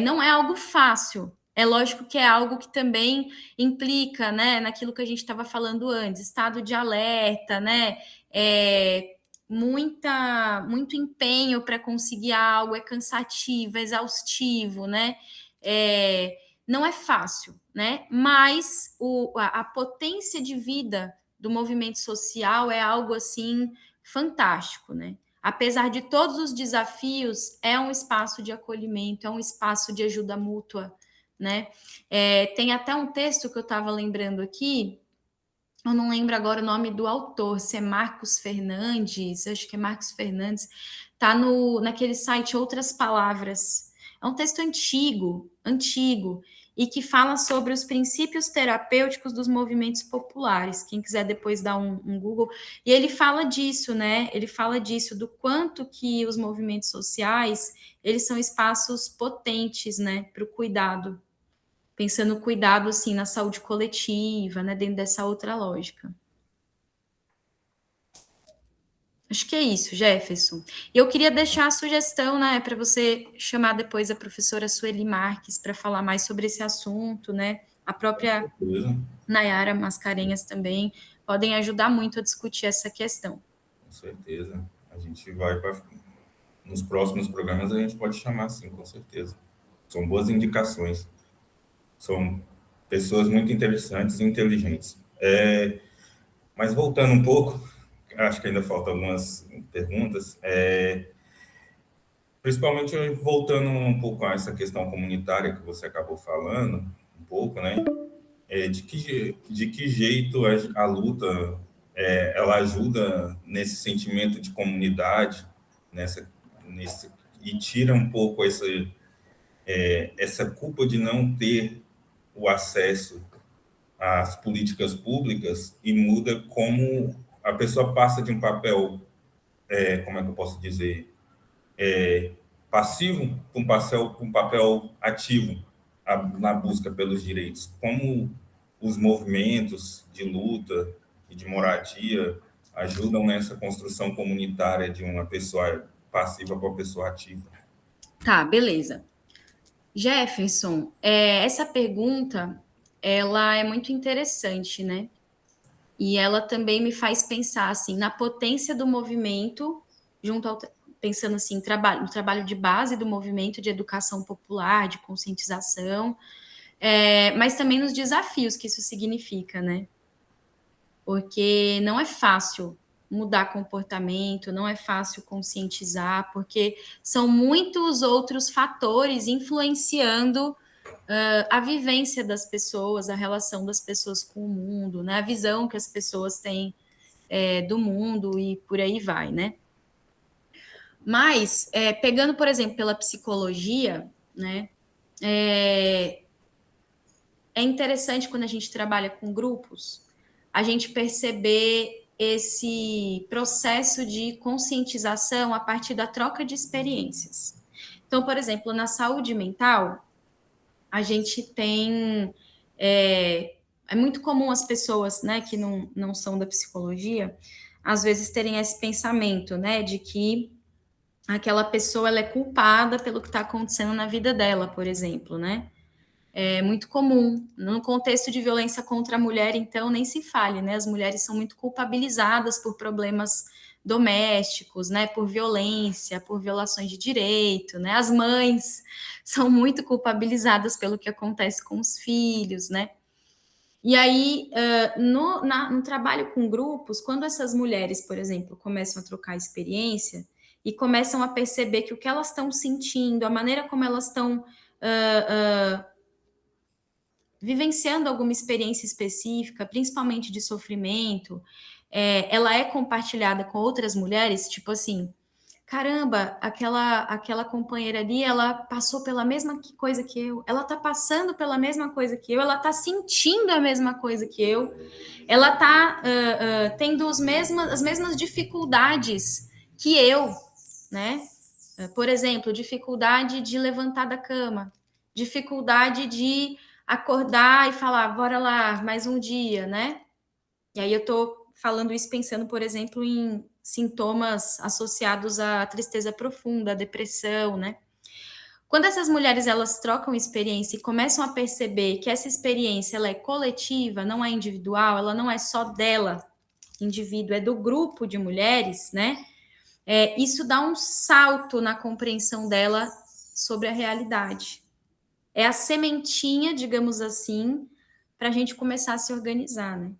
Não é algo fácil. É lógico que é algo que também implica, né, naquilo que a gente estava falando antes, estado de alerta, né? Muito empenho para conseguir algo, é cansativo, é exaustivo, né? Não é fácil, né? Mas a potência de vida do movimento social é algo assim fantástico, né? Apesar de todos os desafios, é um espaço de acolhimento, é um espaço de ajuda mútua, né? Tem até um texto que eu estava lembrando aqui, eu não lembro agora o nome do autor, se é Marcos Fernandes, acho que é Marcos Fernandes, tá naquele site Outras Palavras. É um texto antigo, e que fala sobre os princípios terapêuticos dos movimentos populares. Quem quiser depois dar um Google. E ele fala disso, né? Ele fala disso, do quanto que os movimentos sociais, eles são espaços potentes, né, para o cuidado. Pensando cuidado, assim, na saúde coletiva, né, dentro dessa outra lógica. Acho que é isso, Jefferson. Eu queria deixar a sugestão, né, para você chamar depois a professora Sueli Marques para falar mais sobre esse assunto, né? A própria Nayara Mascarenhas também podem ajudar muito a discutir essa questão. Com certeza. A gente vai para... Nos próximos programas a gente pode chamar, sim, com certeza. São boas indicações. São pessoas muito interessantes e inteligentes. Mas voltando um pouco, acho que ainda faltam algumas perguntas. Principalmente voltando um pouco a essa questão comunitária que você acabou falando, um pouco, né? De que jeito a luta ela ajuda nesse sentimento de comunidade, e tira um pouco essa culpa de não ter o acesso às políticas públicas e muda como a pessoa passa de um papel, como é que eu posso dizer, passivo para um papel ativo na busca pelos direitos. Como os movimentos de luta e de moradia ajudam nessa construção comunitária de uma pessoa passiva para uma pessoa ativa. Tá, beleza. Jefferson, essa pergunta, ela é muito interessante, né? E ela também me faz pensar, assim, na potência do movimento, pensando assim, no trabalho de base do movimento de educação popular, de conscientização, mas também nos desafios que isso significa, né? Porque não é fácil mudar comportamento, não é fácil conscientizar, porque são muitos outros fatores influenciando a vivência das pessoas, a relação das pessoas com o mundo, né? A visão que as pessoas têm do mundo e por aí vai, né? Mas, pegando, por exemplo, pela psicologia, né? É interessante quando a gente trabalha com grupos, a gente perceber esse processo de conscientização a partir da troca de experiências. Então, por exemplo, na saúde mental, a gente tem... É muito comum as pessoas, né, que não são da psicologia, às vezes terem esse pensamento, né, de que aquela pessoa ela é culpada pelo que está acontecendo na vida dela, por exemplo, né? É muito comum. No contexto de violência contra a mulher, então, nem se fale, né? As mulheres são muito culpabilizadas por problemas domésticos, né, por violência, por violações de direito, né, as mães são muito culpabilizadas pelo que acontece com os filhos, né. E aí, no trabalho com grupos, quando essas mulheres, por exemplo, começam a trocar experiência e começam a perceber que o que elas estão sentindo, a maneira como elas estão vivenciando alguma experiência específica, principalmente de sofrimento, ela é compartilhada com outras mulheres, tipo assim, caramba, aquela companheira ali, ela passou pela mesma coisa que eu, ela tá passando pela mesma coisa que eu, ela tá sentindo a mesma coisa que eu, ela tá tendo as mesmas dificuldades que eu, né? Por exemplo, dificuldade de levantar da cama, dificuldade de acordar e falar, bora lá, mais um dia, né? E aí eu tô falando isso pensando, por exemplo, em sintomas associados à tristeza profunda, à depressão, né? Quando essas mulheres elas trocam experiência e começam a perceber que essa experiência ela é coletiva, não é individual, ela não é só dela, indivíduo, é do grupo de mulheres, né? Isso dá um salto na compreensão dela sobre a realidade. É a sementinha, digamos assim, para a gente começar a se organizar, né?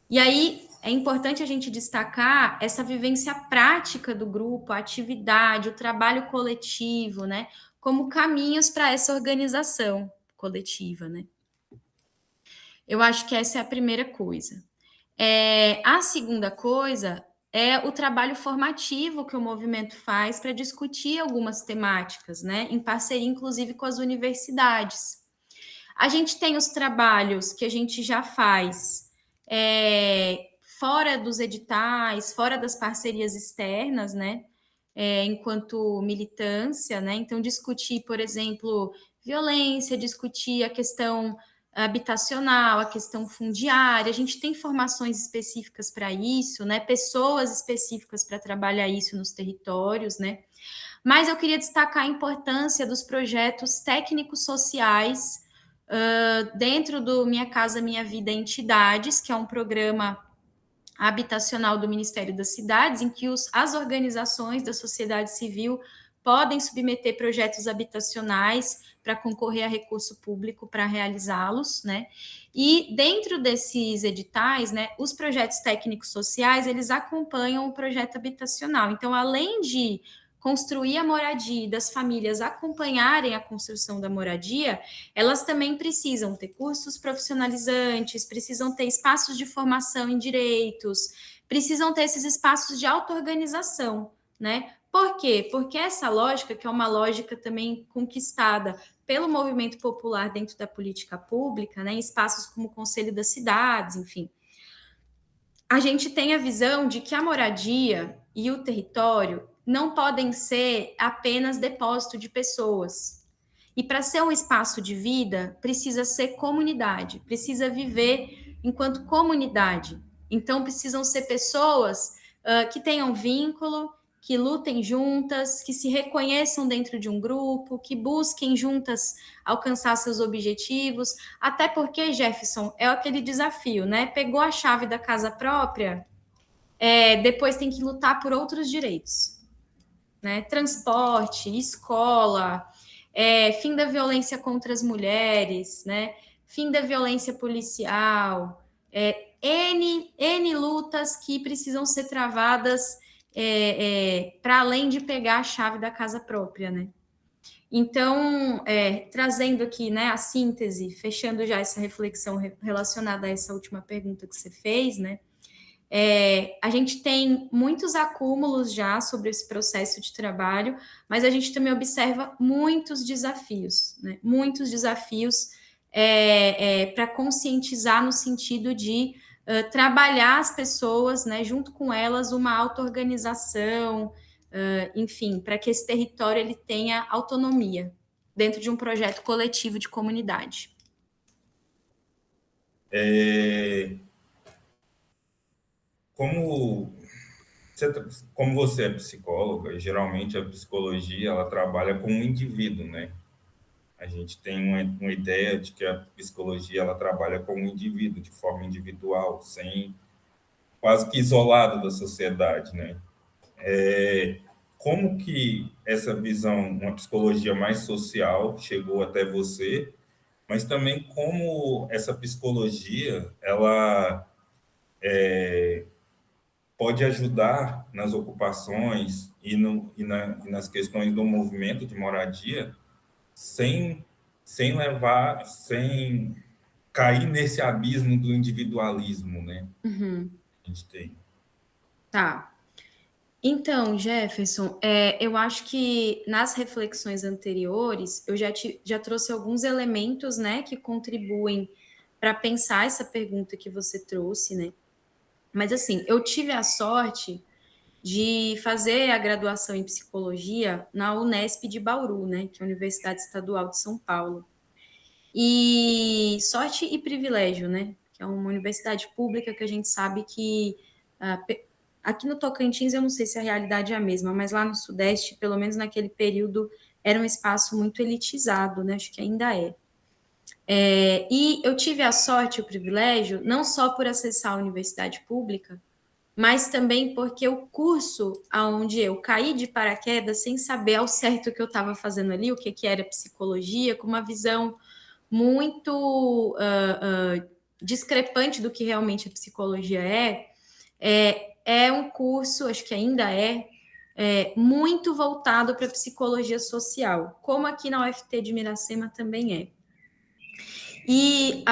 E aí é importante a gente destacar essa vivência prática do grupo, a atividade, o trabalho coletivo, né? Como caminhos para essa organização coletiva, né? Eu acho que essa é a primeira coisa. A segunda coisa é o trabalho formativo que o movimento faz para discutir algumas temáticas, né? Em parceria, inclusive, com as universidades. A gente tem os trabalhos que a gente já faz fora dos editais, fora das parcerias externas, né? Enquanto militância, né? Então, discutir, por exemplo, violência, discutir a questão habitacional, a questão fundiária, a gente tem formações específicas para isso, né? Pessoas específicas para trabalhar isso nos territórios, né? Mas eu queria destacar a importância dos projetos técnicos sociais dentro do Minha Casa Minha Vida Entidades, que é um programa habitacional do Ministério das Cidades, em que as organizações da sociedade civil podem submeter projetos habitacionais para concorrer a recurso público para realizá-los, né? E dentro desses editais, né, os projetos técnicos sociais, eles acompanham o projeto habitacional. Então, além de construir a moradia e das famílias acompanharem a construção da moradia, elas também precisam ter cursos profissionalizantes, precisam ter espaços de formação em direitos, precisam ter esses espaços de auto-organização, né? Por quê? Porque essa lógica, que é uma lógica também conquistada pelo movimento popular dentro da política pública, né, em espaços como o Conselho das Cidades, enfim, a gente tem a visão de que a moradia e o território não podem ser apenas depósito de pessoas. E para ser um espaço de vida, precisa ser comunidade, precisa viver enquanto comunidade. Então, precisam ser pessoas que tenham vínculo, que lutem juntas, que se reconheçam dentro de um grupo, que busquem juntas alcançar seus objetivos. Até porque, Jefferson, é aquele desafio, né? Pegou a chave da casa própria, depois tem que lutar por outros direitos, né? Transporte, escola, fim da violência contra as mulheres, né? Fim da violência policial, N lutas que precisam ser travadas para além de pegar a chave da casa própria, né? Então, trazendo aqui, né, a síntese, fechando já essa reflexão relacionada a essa última pergunta que você fez, né? A gente tem muitos acúmulos já sobre esse processo de trabalho, mas a gente também observa muitos desafios, né? Muitos desafios para conscientizar no sentido de trabalhar as pessoas, né, junto com elas, uma auto-organização, enfim, para que esse território ele tenha autonomia dentro de um projeto coletivo de comunidade. Como você é psicóloga, geralmente a psicologia ela trabalha com o indivíduo, né? A gente tem uma ideia de que a psicologia ela trabalha com o indivíduo, de forma individual, sem quase que isolado da sociedade, né? Como que essa visão, uma psicologia mais social, chegou até você, mas também como essa psicologia, ela pode ajudar nas ocupações e nas questões do movimento de moradia, sem, sem cair nesse abismo do individualismo, né? Uhum. A gente tem. Tá. Então, Jefferson, eu acho que nas reflexões anteriores eu já trouxe alguns elementos, né, que contribuem para pensar essa pergunta que você trouxe, né? Mas assim, eu tive a sorte de fazer a graduação em psicologia na Unesp de Bauru, né, que é a Universidade Estadual de São Paulo. E sorte e privilégio, né, que é uma universidade pública que a gente sabe que aqui no Tocantins eu não sei se a realidade é a mesma, mas lá no Sudeste, pelo menos naquele período, era um espaço muito elitizado, né, acho que ainda é. E eu tive a sorte e o privilégio, não só por acessar a universidade pública, mas também porque o curso aonde eu caí de paraquedas sem saber ao certo o que eu estava fazendo ali, o que, que era psicologia, com uma visão muito discrepante do que realmente a psicologia é um curso, acho que ainda muito voltado para psicologia social, como aqui na UFT de Miracema também é. E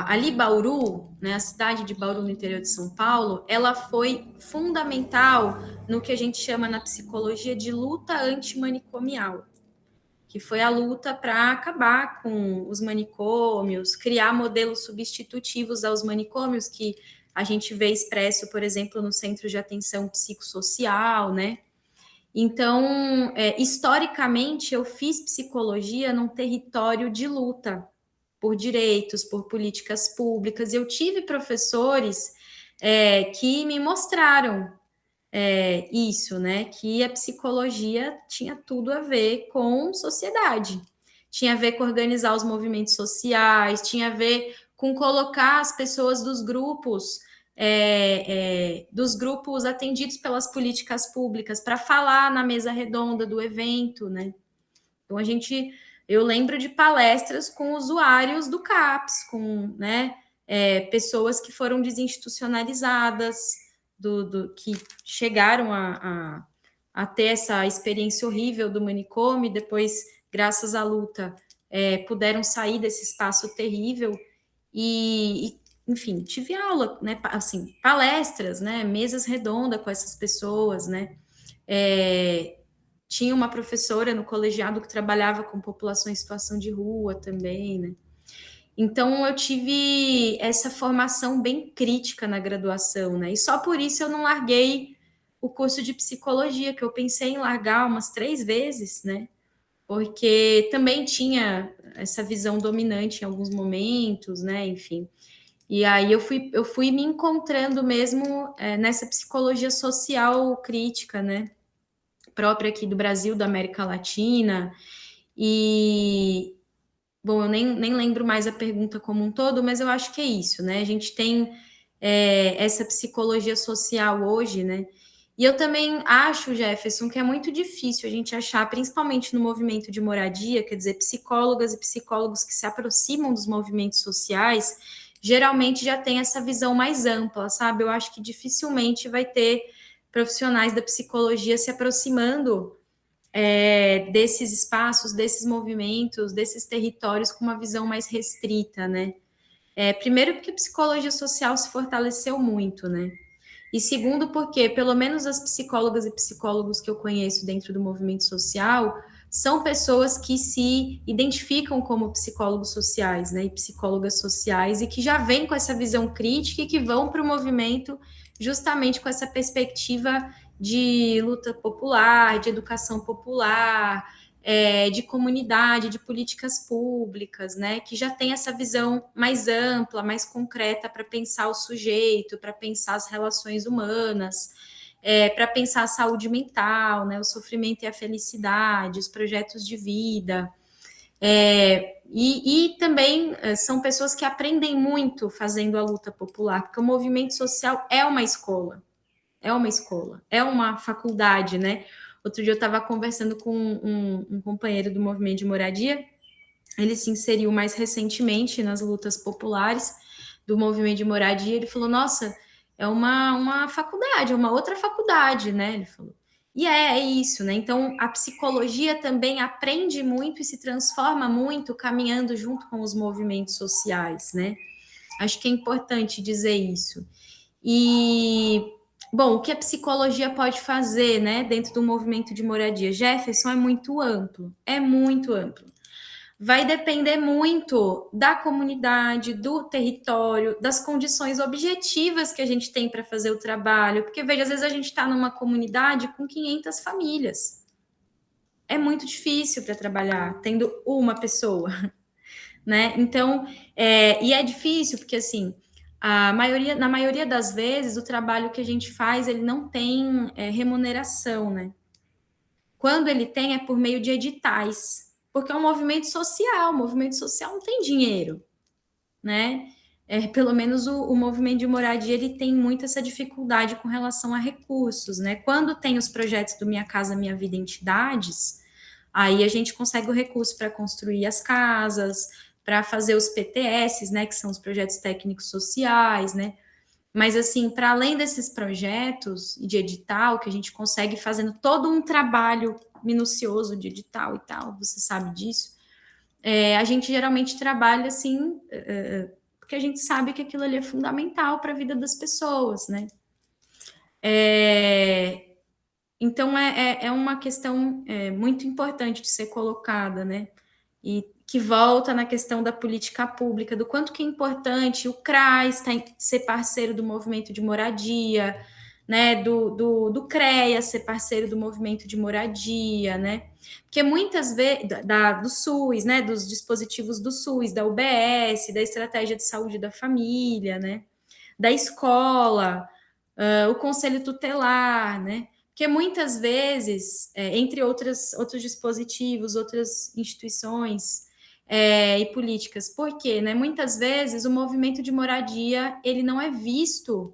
ali Bauru, né, a cidade de Bauru no interior de São Paulo, ela foi fundamental no que a gente chama na psicologia de luta antimanicomial, que foi a luta para acabar com os manicômios, criar modelos substitutivos aos manicômios que a gente vê expresso, por exemplo, no Centro de Atenção Psicossocial, né? Então, historicamente, eu fiz psicologia num território de luta por direitos, por políticas públicas. Eu tive professores que me mostraram isso, né? Que a psicologia tinha tudo a ver com sociedade, tinha a ver com organizar os movimentos sociais, tinha a ver com colocar as pessoas dos grupos atendidos pelas políticas públicas para falar na mesa redonda do evento, né? Então eu lembro de palestras com usuários do CAPS, com, né, pessoas que foram desinstitucionalizadas, que chegaram a ter essa experiência horrível do manicômio, e depois, graças à luta, puderam sair desse espaço terrível. Enfim, tive aula, né, assim, palestras, né, mesas redondas com essas pessoas, né, tinha uma professora no colegiado que trabalhava com população em situação de rua também, né? Então eu tive essa formação bem crítica na graduação, né? E só por isso eu não larguei o curso de psicologia, que eu pensei em largar umas 3 vezes, né? Porque também tinha essa visão dominante em alguns momentos, né? Enfim. E aí eu fui me encontrando mesmo nessa psicologia social crítica, né? Própria aqui do Brasil, da América Latina. E, bom, eu nem lembro mais a pergunta como um todo, mas eu acho que é isso, né? A gente tem essa psicologia social hoje, né? E eu também acho, Jefferson, que é muito difícil a gente achar, principalmente no movimento de moradia, quer dizer, psicólogas e psicólogos que se aproximam dos movimentos sociais, geralmente já tem essa visão mais ampla, sabe? Eu acho que dificilmente vai ter profissionais da psicologia se aproximando desses espaços, desses movimentos, desses territórios com uma visão mais restrita, né? Primeiro porque a psicologia social se fortaleceu muito, né? E segundo porque, pelo menos as psicólogas e psicólogos que eu conheço dentro do movimento social, são pessoas que se identificam como psicólogos sociais, né? E psicólogas sociais, e que já vêm com essa visão crítica e que vão para o movimento justamente com essa perspectiva de luta popular, de educação popular, de comunidade, de políticas públicas, né? Que já tem essa visão mais ampla, mais concreta para pensar o sujeito, para pensar as relações humanas, para pensar a saúde mental, né? O sofrimento e a felicidade, os projetos de vida. E também são pessoas que aprendem muito fazendo a luta popular, porque o movimento social é uma escola, é uma faculdade, né? Outro dia eu estava conversando com um companheiro do movimento de moradia, ele se inseriu mais recentemente nas lutas populares do movimento de moradia, ele falou, nossa, é uma faculdade, é uma outra faculdade, né? Ele falou. E é isso, né? Então, a psicologia também aprende muito e se transforma muito caminhando junto com os movimentos sociais, né? Acho que é importante dizer isso. E, bom, o que a psicologia pode fazer, né, dentro do movimento de moradia? Jefferson, é muito amplo, é muito amplo. Vai depender muito da comunidade, do território, das condições objetivas que a gente tem para fazer o trabalho. Porque, veja, às vezes a gente está numa comunidade com 500 famílias. É muito difícil para trabalhar tendo uma pessoa, né? Então, e é difícil porque, assim, na maioria das vezes, o trabalho que a gente faz, ele não tem remuneração, né? Quando ele tem, é por meio de editais, porque é um o movimento social não tem dinheiro, né? Pelo menos o movimento de moradia, ele tem muito essa dificuldade com relação a recursos, né? Quando tem os projetos do Minha Casa Minha Vida Entidades, aí a gente consegue o recurso para construir as casas, para fazer os PTS, né, que são os projetos técnicos sociais, né? Mas, assim, para além desses projetos de edital, que a gente consegue fazendo todo um trabalho minucioso de edital e tal, você sabe disso, a gente geralmente trabalha, assim, porque a gente sabe que aquilo ali é fundamental para a vida das pessoas, né? Então, é uma questão muito importante de ser colocada, né? E que volta na questão da política pública, do quanto que é importante o CRAS ser parceiro do movimento de moradia, né? Do CREA ser parceiro do movimento de moradia, né? Porque muitas vezes, do SUS, né? Dos dispositivos do SUS, da UBS, da Estratégia de Saúde da Família, né? Da escola, o Conselho Tutelar, né? Porque muitas vezes, entre outros dispositivos, outras instituições e políticas, por quê? Né? Muitas vezes o movimento de moradia ele não é visto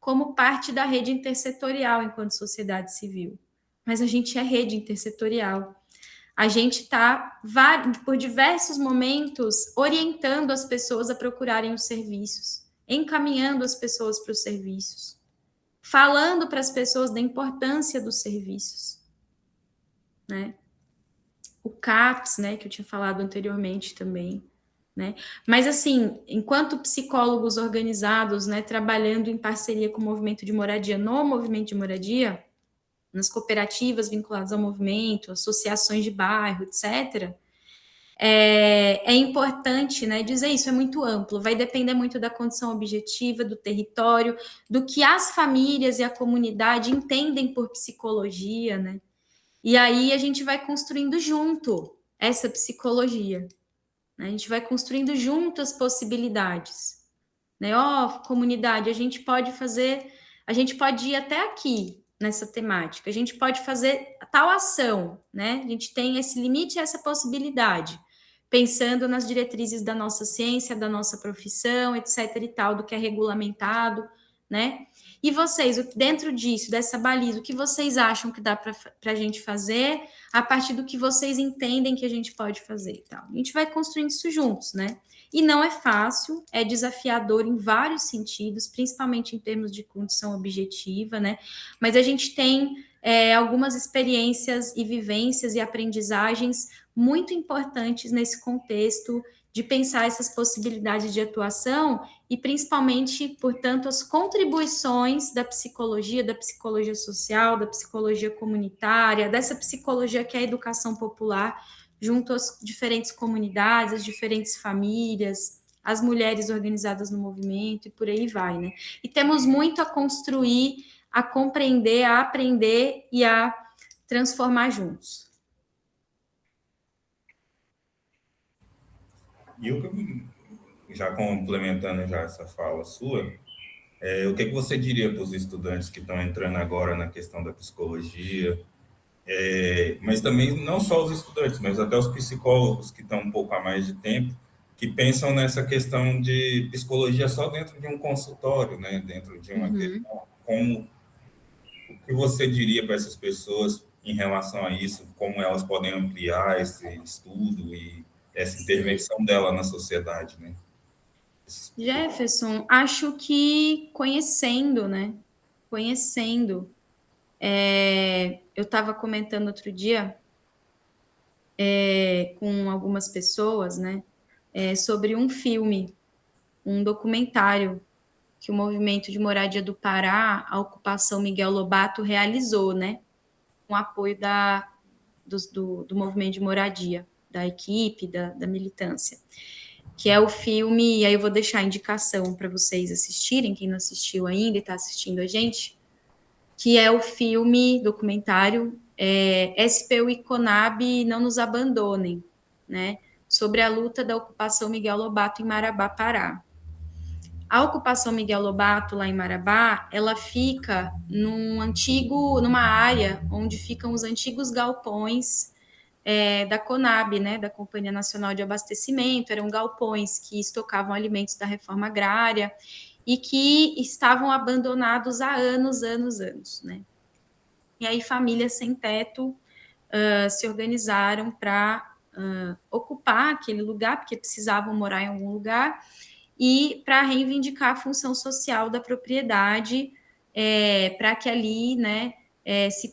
como parte da rede intersetorial enquanto sociedade civil. Mas a gente é rede intersetorial. A gente está, por diversos momentos, orientando as pessoas a procurarem os serviços, encaminhando as pessoas para os serviços, falando para as pessoas da importância dos serviços, né? O CAPS, né, que eu tinha falado anteriormente também, né? Mas, assim, enquanto psicólogos organizados, né, trabalhando em parceria com o movimento de moradia, no movimento de moradia, nas cooperativas vinculadas ao movimento, associações de bairro, etc., é importante, né, dizer isso, é muito amplo, vai depender muito da condição objetiva, do território, do que as famílias e a comunidade entendem por psicologia, né? E aí a gente vai construindo junto essa psicologia, né? A gente vai construindo junto as possibilidades, né? Ó, comunidade, a gente pode ir até aqui nessa temática, a gente pode fazer tal ação, né? A gente tem esse limite e essa possibilidade, pensando nas diretrizes da nossa ciência, da nossa profissão, etc. e tal, do que é regulamentado, né? E vocês, dentro disso, dessa baliza, o que vocês acham que dá para a gente fazer a partir do que vocês entendem que a gente pode fazer e tal? A gente vai construindo isso juntos, né? E não é fácil, é desafiador em vários sentidos, principalmente em termos de condição objetiva, né? Mas a gente tem algumas experiências e vivências e aprendizagens muito importantes nesse contexto de pensar essas possibilidades de atuação e, principalmente, portanto, as contribuições da psicologia social, da psicologia comunitária, dessa psicologia que é a educação popular, junto às diferentes comunidades, às diferentes famílias, as mulheres organizadas no movimento e por aí vai, né? E temos muito a construir, a compreender, a aprender e a transformar juntos. E eu, já complementando já essa fala sua, o que você diria para os estudantes que estão entrando agora na questão da psicologia, Mas também não só os estudantes, mas até os psicólogos que estão um pouco a mais de tempo, que pensam nessa questão de psicologia só dentro de um consultório, né? Dentro de uma Uhum. questão, como o que você diria para essas pessoas em relação a isso, como elas podem ampliar esse estudo e essa Sim. intervenção dela na sociedade, né? Jefferson, acho que conhecendo, né? Conhecendo. Eu estava comentando outro dia com algumas pessoas, né? Sobre um filme, um documentário que o Movimento de Moradia do Pará, a Ocupação Miguel Lobato, realizou, né? Com apoio do Movimento de Moradia, da equipe, da militância. Que é o filme, e aí eu vou deixar a indicação para vocês assistirem, quem não assistiu ainda e está assistindo a gente, que é o filme documentário SPU e Conab Não Nos Abandonem, né? Sobre a luta da ocupação Miguel Lobato em Marabá, Pará. A ocupação Miguel Lobato, lá em Marabá, ela fica numa área onde ficam os antigos galpões da Conab, né, da Companhia Nacional de Abastecimento. Eram galpões que estocavam alimentos da reforma agrária e que estavam abandonados há anos, anos, anos, né? E aí famílias sem teto se organizaram para ocupar aquele lugar, porque precisavam morar em algum lugar, e para reivindicar a função social da propriedade, para que ali, né, se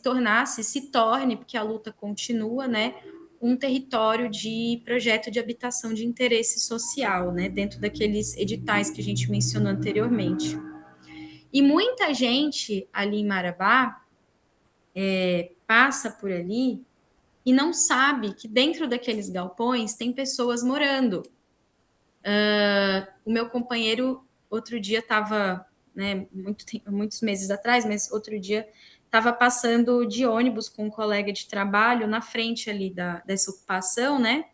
torne, porque a luta continua, né, um território de projeto de habitação de interesse social, né, dentro daqueles editais que a gente mencionou anteriormente. E muita gente ali em Marabá passa por ali e não sabe que dentro daqueles galpões tem pessoas morando. O meu companheiro, outro dia, estava, né, muitos meses atrás, mas outro dia, estava passando de ônibus com um colega de trabalho na frente ali dessa ocupação, né?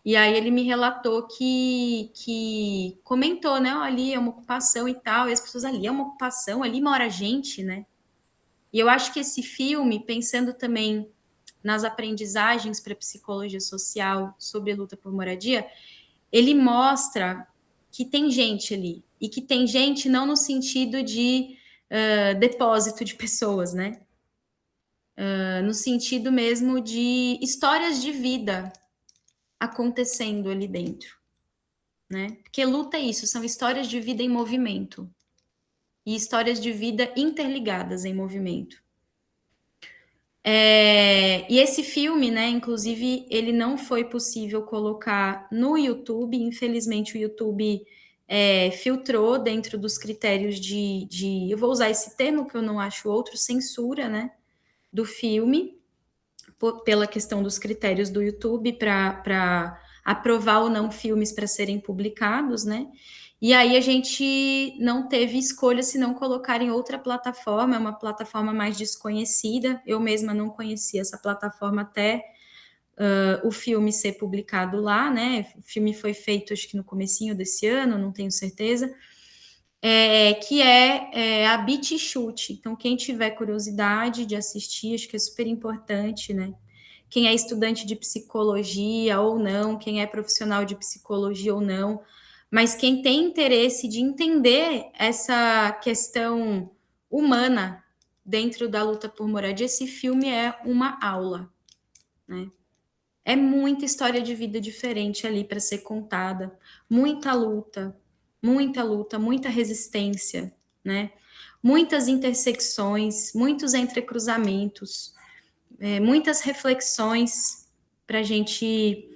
E aí ele me relatou que comentou, né? Oh, ali é uma ocupação e tal, e as pessoas ali é uma ocupação, ali mora gente, né? E eu acho que esse filme, pensando também nas aprendizagens para psicologia social sobre luta por moradia, ele mostra que tem gente ali. E que tem gente não no sentido de depósito de pessoas, né? No sentido mesmo de histórias de vida acontecendo ali dentro, né? Porque luta é isso, são histórias de vida em movimento. E histórias de vida interligadas em movimento. E esse filme, né, inclusive, ele não foi possível colocar no YouTube. Infelizmente, o YouTube filtrou dentro dos critérios eu vou usar esse termo que eu não acho outro, censura, né, do filme, pela questão dos critérios do YouTube para aprovar ou não filmes para serem publicados, né? E aí a gente não teve escolha se não colocar em outra plataforma, é uma plataforma mais desconhecida. Eu mesma não conhecia essa plataforma até o filme ser publicado lá, né? O filme foi feito, acho que no comecinho desse ano, não tenho certeza. Que é a BitChute. Então, quem tiver curiosidade de assistir, acho que é super importante, né? Quem é estudante de psicologia ou não, quem é profissional de psicologia ou não, mas quem tem interesse de entender essa questão humana dentro da luta por moradia, esse filme é uma aula, né? É muita história de vida diferente ali para ser contada, muita luta, muita resistência, né? Muitas intersecções, muitos entrecruzamentos, muitas reflexões para a gente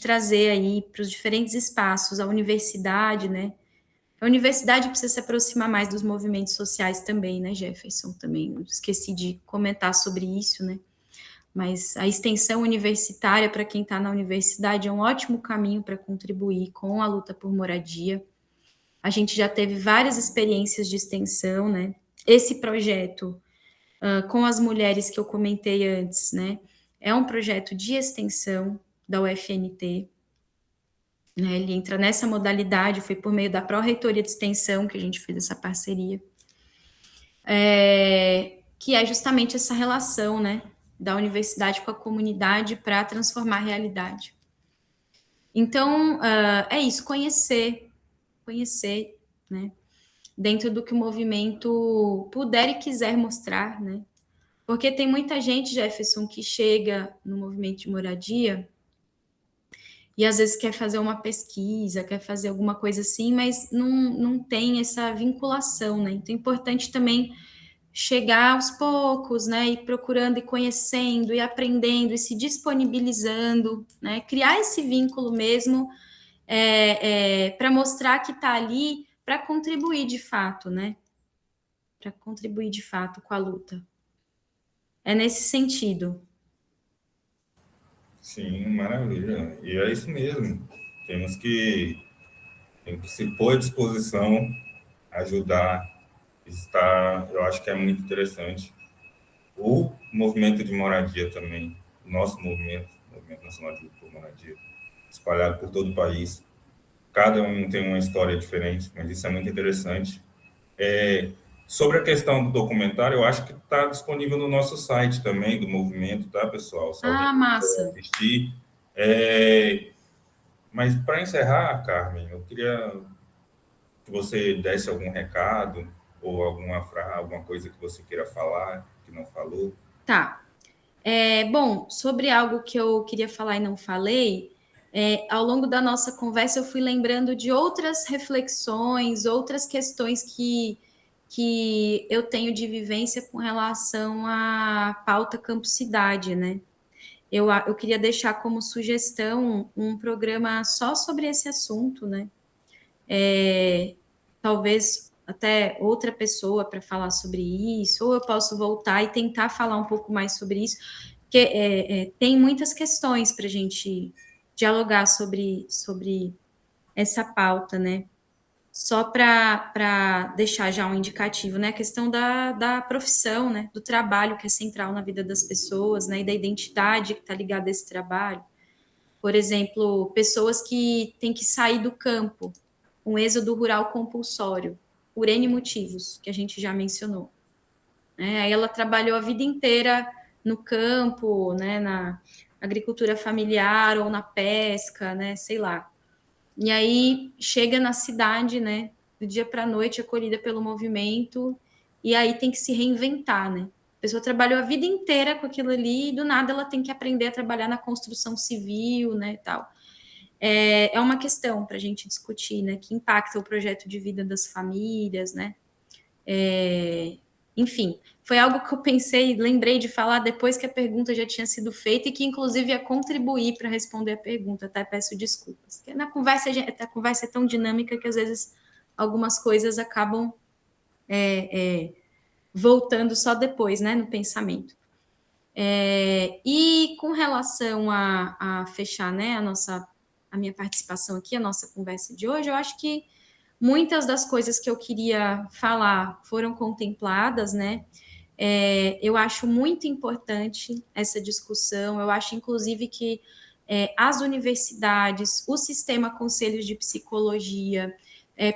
trazer aí para os diferentes espaços, a universidade, né? A universidade precisa se aproximar mais dos movimentos sociais também, né, Jefferson? Também esqueci de comentar sobre isso, né? Mas a extensão universitária, para quem está na universidade, é um ótimo caminho para contribuir com a luta por moradia. A gente já teve várias experiências de extensão, né? Esse projeto, com as mulheres que eu comentei antes, né? É um projeto de extensão da UFNT, né? Ele entra nessa modalidade, foi por meio da Pró-Reitoria de Extensão que a gente fez essa parceria. que é justamente essa relação, né, da universidade com a comunidade para transformar a realidade. Então, é isso, conhecer, né, dentro do que o movimento puder e quiser mostrar, né, porque tem muita gente, Jefferson, que chega no movimento de moradia e às vezes quer fazer uma pesquisa, quer fazer alguma coisa assim, mas não tem essa vinculação, né? Então é importante também chegar aos poucos, né? E procurando e conhecendo e aprendendo e se disponibilizando, né? Criar esse vínculo mesmo para mostrar que está ali para contribuir de fato, né? Para contribuir de fato com a luta. É nesse sentido. Sim, maravilha. E é isso mesmo. Temos que se pôr à disposição, ajudar, estar, eu acho que é muito interessante. O movimento de moradia também, o nosso movimento, o Movimento Nacional de Luta por Moradia, espalhado por todo o país. Cada um tem uma história diferente, mas isso é muito interessante. Sobre a questão do documentário, eu acho que está disponível no nosso site também, do movimento, tá, pessoal? Se alguém Ah, quiser massa. assistir. É, mas para encerrar, Carmen, eu queria que você desse algum recado ou alguma coisa que você queira falar, que não falou. Tá. Bom, sobre algo que eu queria falar e não falei, ao longo da nossa conversa eu fui lembrando de outras reflexões, outras questões que eu tenho de vivência com relação à pauta Campo-Cidade, né? Eu queria deixar como sugestão um programa só sobre esse assunto, né? Talvez até outra pessoa para falar sobre isso, ou eu posso voltar e tentar falar um pouco mais sobre isso, porque tem muitas questões para a gente dialogar sobre essa pauta, né? Só para deixar já um indicativo, né? A questão da profissão, né? Do trabalho que é central na vida das pessoas, né? E da identidade que está ligada a esse trabalho. Por exemplo, pessoas que têm que sair do campo, um êxodo rural compulsório, por N motivos, que a gente já mencionou. Aí ela trabalhou a vida inteira no campo, né, na agricultura familiar ou na pesca, né, sei lá. E aí chega na cidade, né, do dia para a noite, acolhida pelo movimento, e aí tem que se reinventar, né? A pessoa trabalhou a vida inteira com aquilo ali e do nada ela tem que aprender a trabalhar na construção civil, né, e tal. É uma questão para a gente discutir, né, que impacta o projeto de vida das famílias, né? Enfim, foi algo que eu pensei, lembrei de falar depois que a pergunta já tinha sido feita e que, inclusive, ia contribuir para responder a pergunta, tá? Peço desculpas. Porque na conversa, a conversa é tão dinâmica que, às vezes, algumas coisas acabam voltando só depois, né, no pensamento. E com relação a fechar, né, a minha participação aqui, a nossa conversa de hoje, eu acho que muitas das coisas que eu queria falar foram contempladas, né? Eu acho muito importante essa discussão. Eu acho, inclusive, que as universidades, o sistema conselhos de psicologia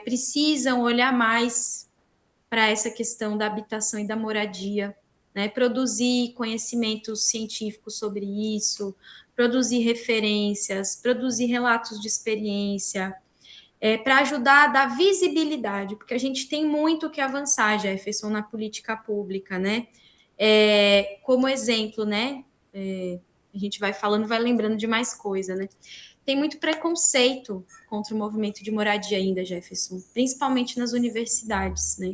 precisam olhar mais para essa questão da habitação e da moradia, né? Produzir conhecimento científico sobre isso, produzir referências, produzir relatos de experiência, para ajudar a dar visibilidade, porque a gente tem muito que avançar, Jefferson, na política pública, né? Como exemplo, né? A gente vai falando, vai lembrando de mais coisa, né? Tem muito preconceito contra o movimento de moradia ainda, Jefferson, principalmente nas universidades, né?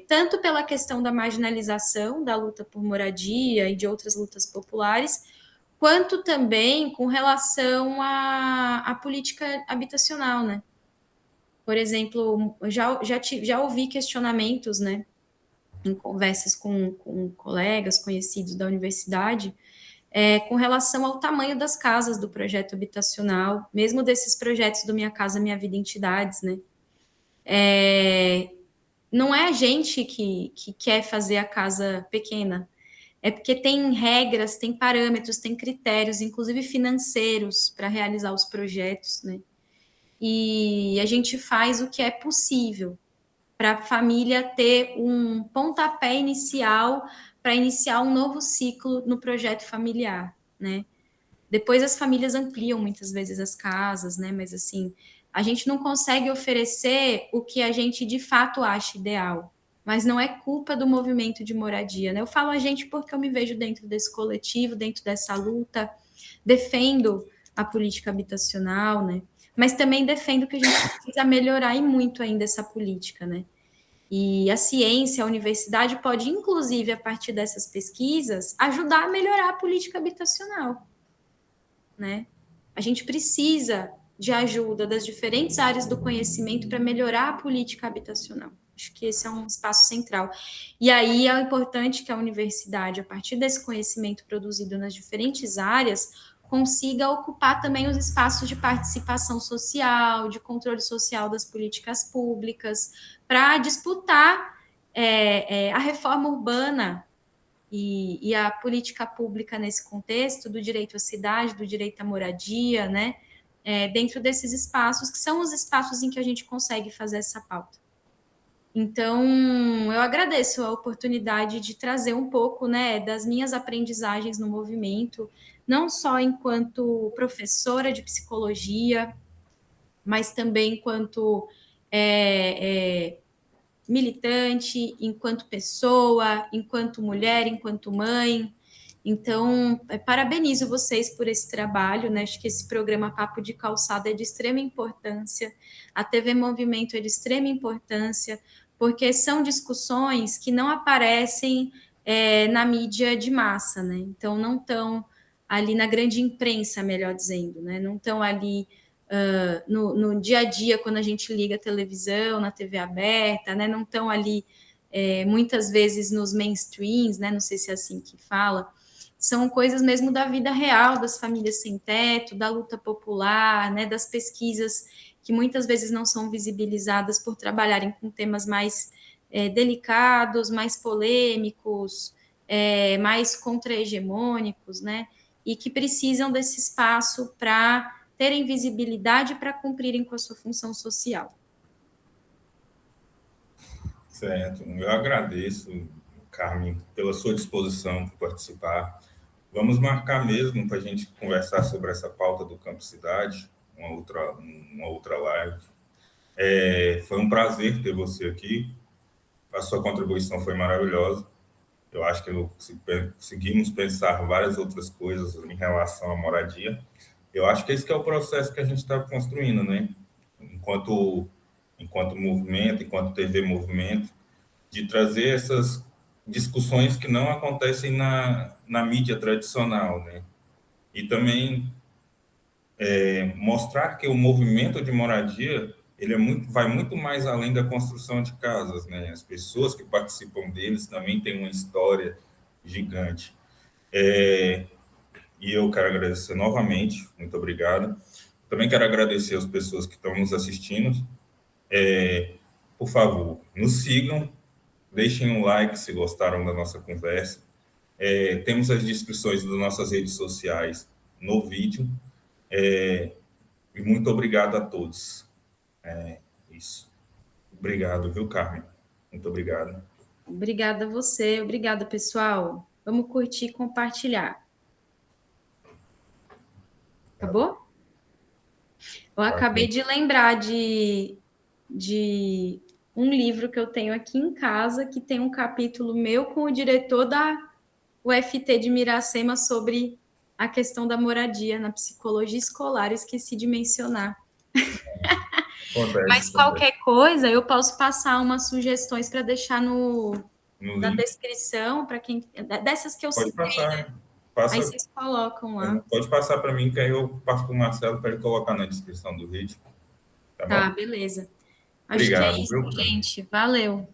Tanto pela questão da marginalização da luta por moradia e de outras lutas populares, quanto também com relação à política habitacional, né? Por exemplo, já ouvi questionamentos, né, em conversas com colegas conhecidos da universidade, com relação ao tamanho das casas do projeto habitacional, mesmo desses projetos do Minha Casa Minha Vida Entidades, né? Não é a gente que quer fazer a casa pequena, é porque tem regras, tem parâmetros, tem critérios, inclusive financeiros, para realizar os projetos, né? E a gente faz o que é possível para a família ter um pontapé inicial para iniciar um novo ciclo no projeto familiar, né? Depois as famílias ampliam muitas vezes as casas, né? Mas assim, a gente não consegue oferecer o que a gente de fato acha ideal. Mas não é culpa do movimento de moradia, né? Eu falo a gente porque eu me vejo dentro desse coletivo, dentro dessa luta, defendo a política habitacional, né? Mas também defendo que a gente precisa melhorar e muito ainda essa política, né? E a ciência, a universidade pode, inclusive, a partir dessas pesquisas, ajudar a melhorar a política habitacional, né? A gente precisa de ajuda das diferentes áreas do conhecimento para melhorar a política habitacional. Acho que esse é um espaço central. E aí é importante que a universidade, a partir desse conhecimento produzido nas diferentes áreas, consiga ocupar também os espaços de participação social, de controle social das políticas públicas, para disputar a reforma urbana e a política pública nesse contexto do direito à cidade, do direito à moradia, né? Dentro desses espaços, que são os espaços em que a gente consegue fazer essa pauta. Então, eu agradeço a oportunidade de trazer um pouco, né, das minhas aprendizagens no movimento, não só enquanto professora de psicologia, mas também enquanto militante, enquanto pessoa, enquanto mulher, enquanto mãe. Então, parabenizo vocês por esse trabalho, né? Acho que esse programa Papo de Calçada é de extrema importância, a TV Movimento é de extrema importância, porque são discussões que não aparecem na mídia de massa, né? Então, não estão ali na grande imprensa, melhor dizendo, né? Não estão ali no dia a dia, quando a gente liga a televisão, na TV aberta, né? Não estão ali muitas vezes nos mainstreams, né? Não sei se é assim que fala. São coisas mesmo da vida real, das famílias sem teto, da luta popular, né? Das pesquisas que muitas vezes não são visibilizadas por trabalharem com temas mais delicados, mais polêmicos, mais contra-hegemônicos, né? E que precisam desse espaço para terem visibilidade para cumprirem com a sua função social. Certo. Eu agradeço, Carmen, pela sua disposição para participar. Vamos marcar mesmo para a gente conversar sobre essa pauta do Campo Cidade, uma outra live. Foi um prazer ter você aqui. A sua contribuição foi maravilhosa. Eu acho que conseguimos pensar várias outras coisas em relação à moradia. Eu acho que esse que é o processo que a gente está construindo, né? Enquanto movimento, enquanto TV Movimento, de trazer essas discussões que não acontecem na mídia tradicional, né? E também mostrar que o movimento de moradia vai muito mais além da construção de casas, né? As pessoas que participam deles também têm uma história gigante. E eu quero agradecer novamente, muito obrigado. Também quero agradecer as pessoas que estão nos assistindo. Por favor, nos sigam, deixem um like se gostaram da nossa conversa. Temos as descrições das nossas redes sociais no vídeo. E muito obrigado a todos. Isso. Obrigado, viu, Carmen? Muito obrigado. Obrigada a você, obrigada, pessoal. Vamos curtir e compartilhar. Acabou? Eu acabei de lembrar de um livro que eu tenho aqui em casa, que tem um capítulo meu com o diretor da UFT de Miracema sobre a questão da moradia na psicologia escolar. Eu esqueci de mencionar. Mas qualquer coisa, eu posso passar umas sugestões para deixar na descrição, para quem dessas que eu citei, né? Aí vocês colocam lá. Pode passar para mim, que aí eu passo para o Marcelo para ele colocar na descrição do vídeo. Tá, beleza. Obrigado, Acho que é isso, gente. Valeu.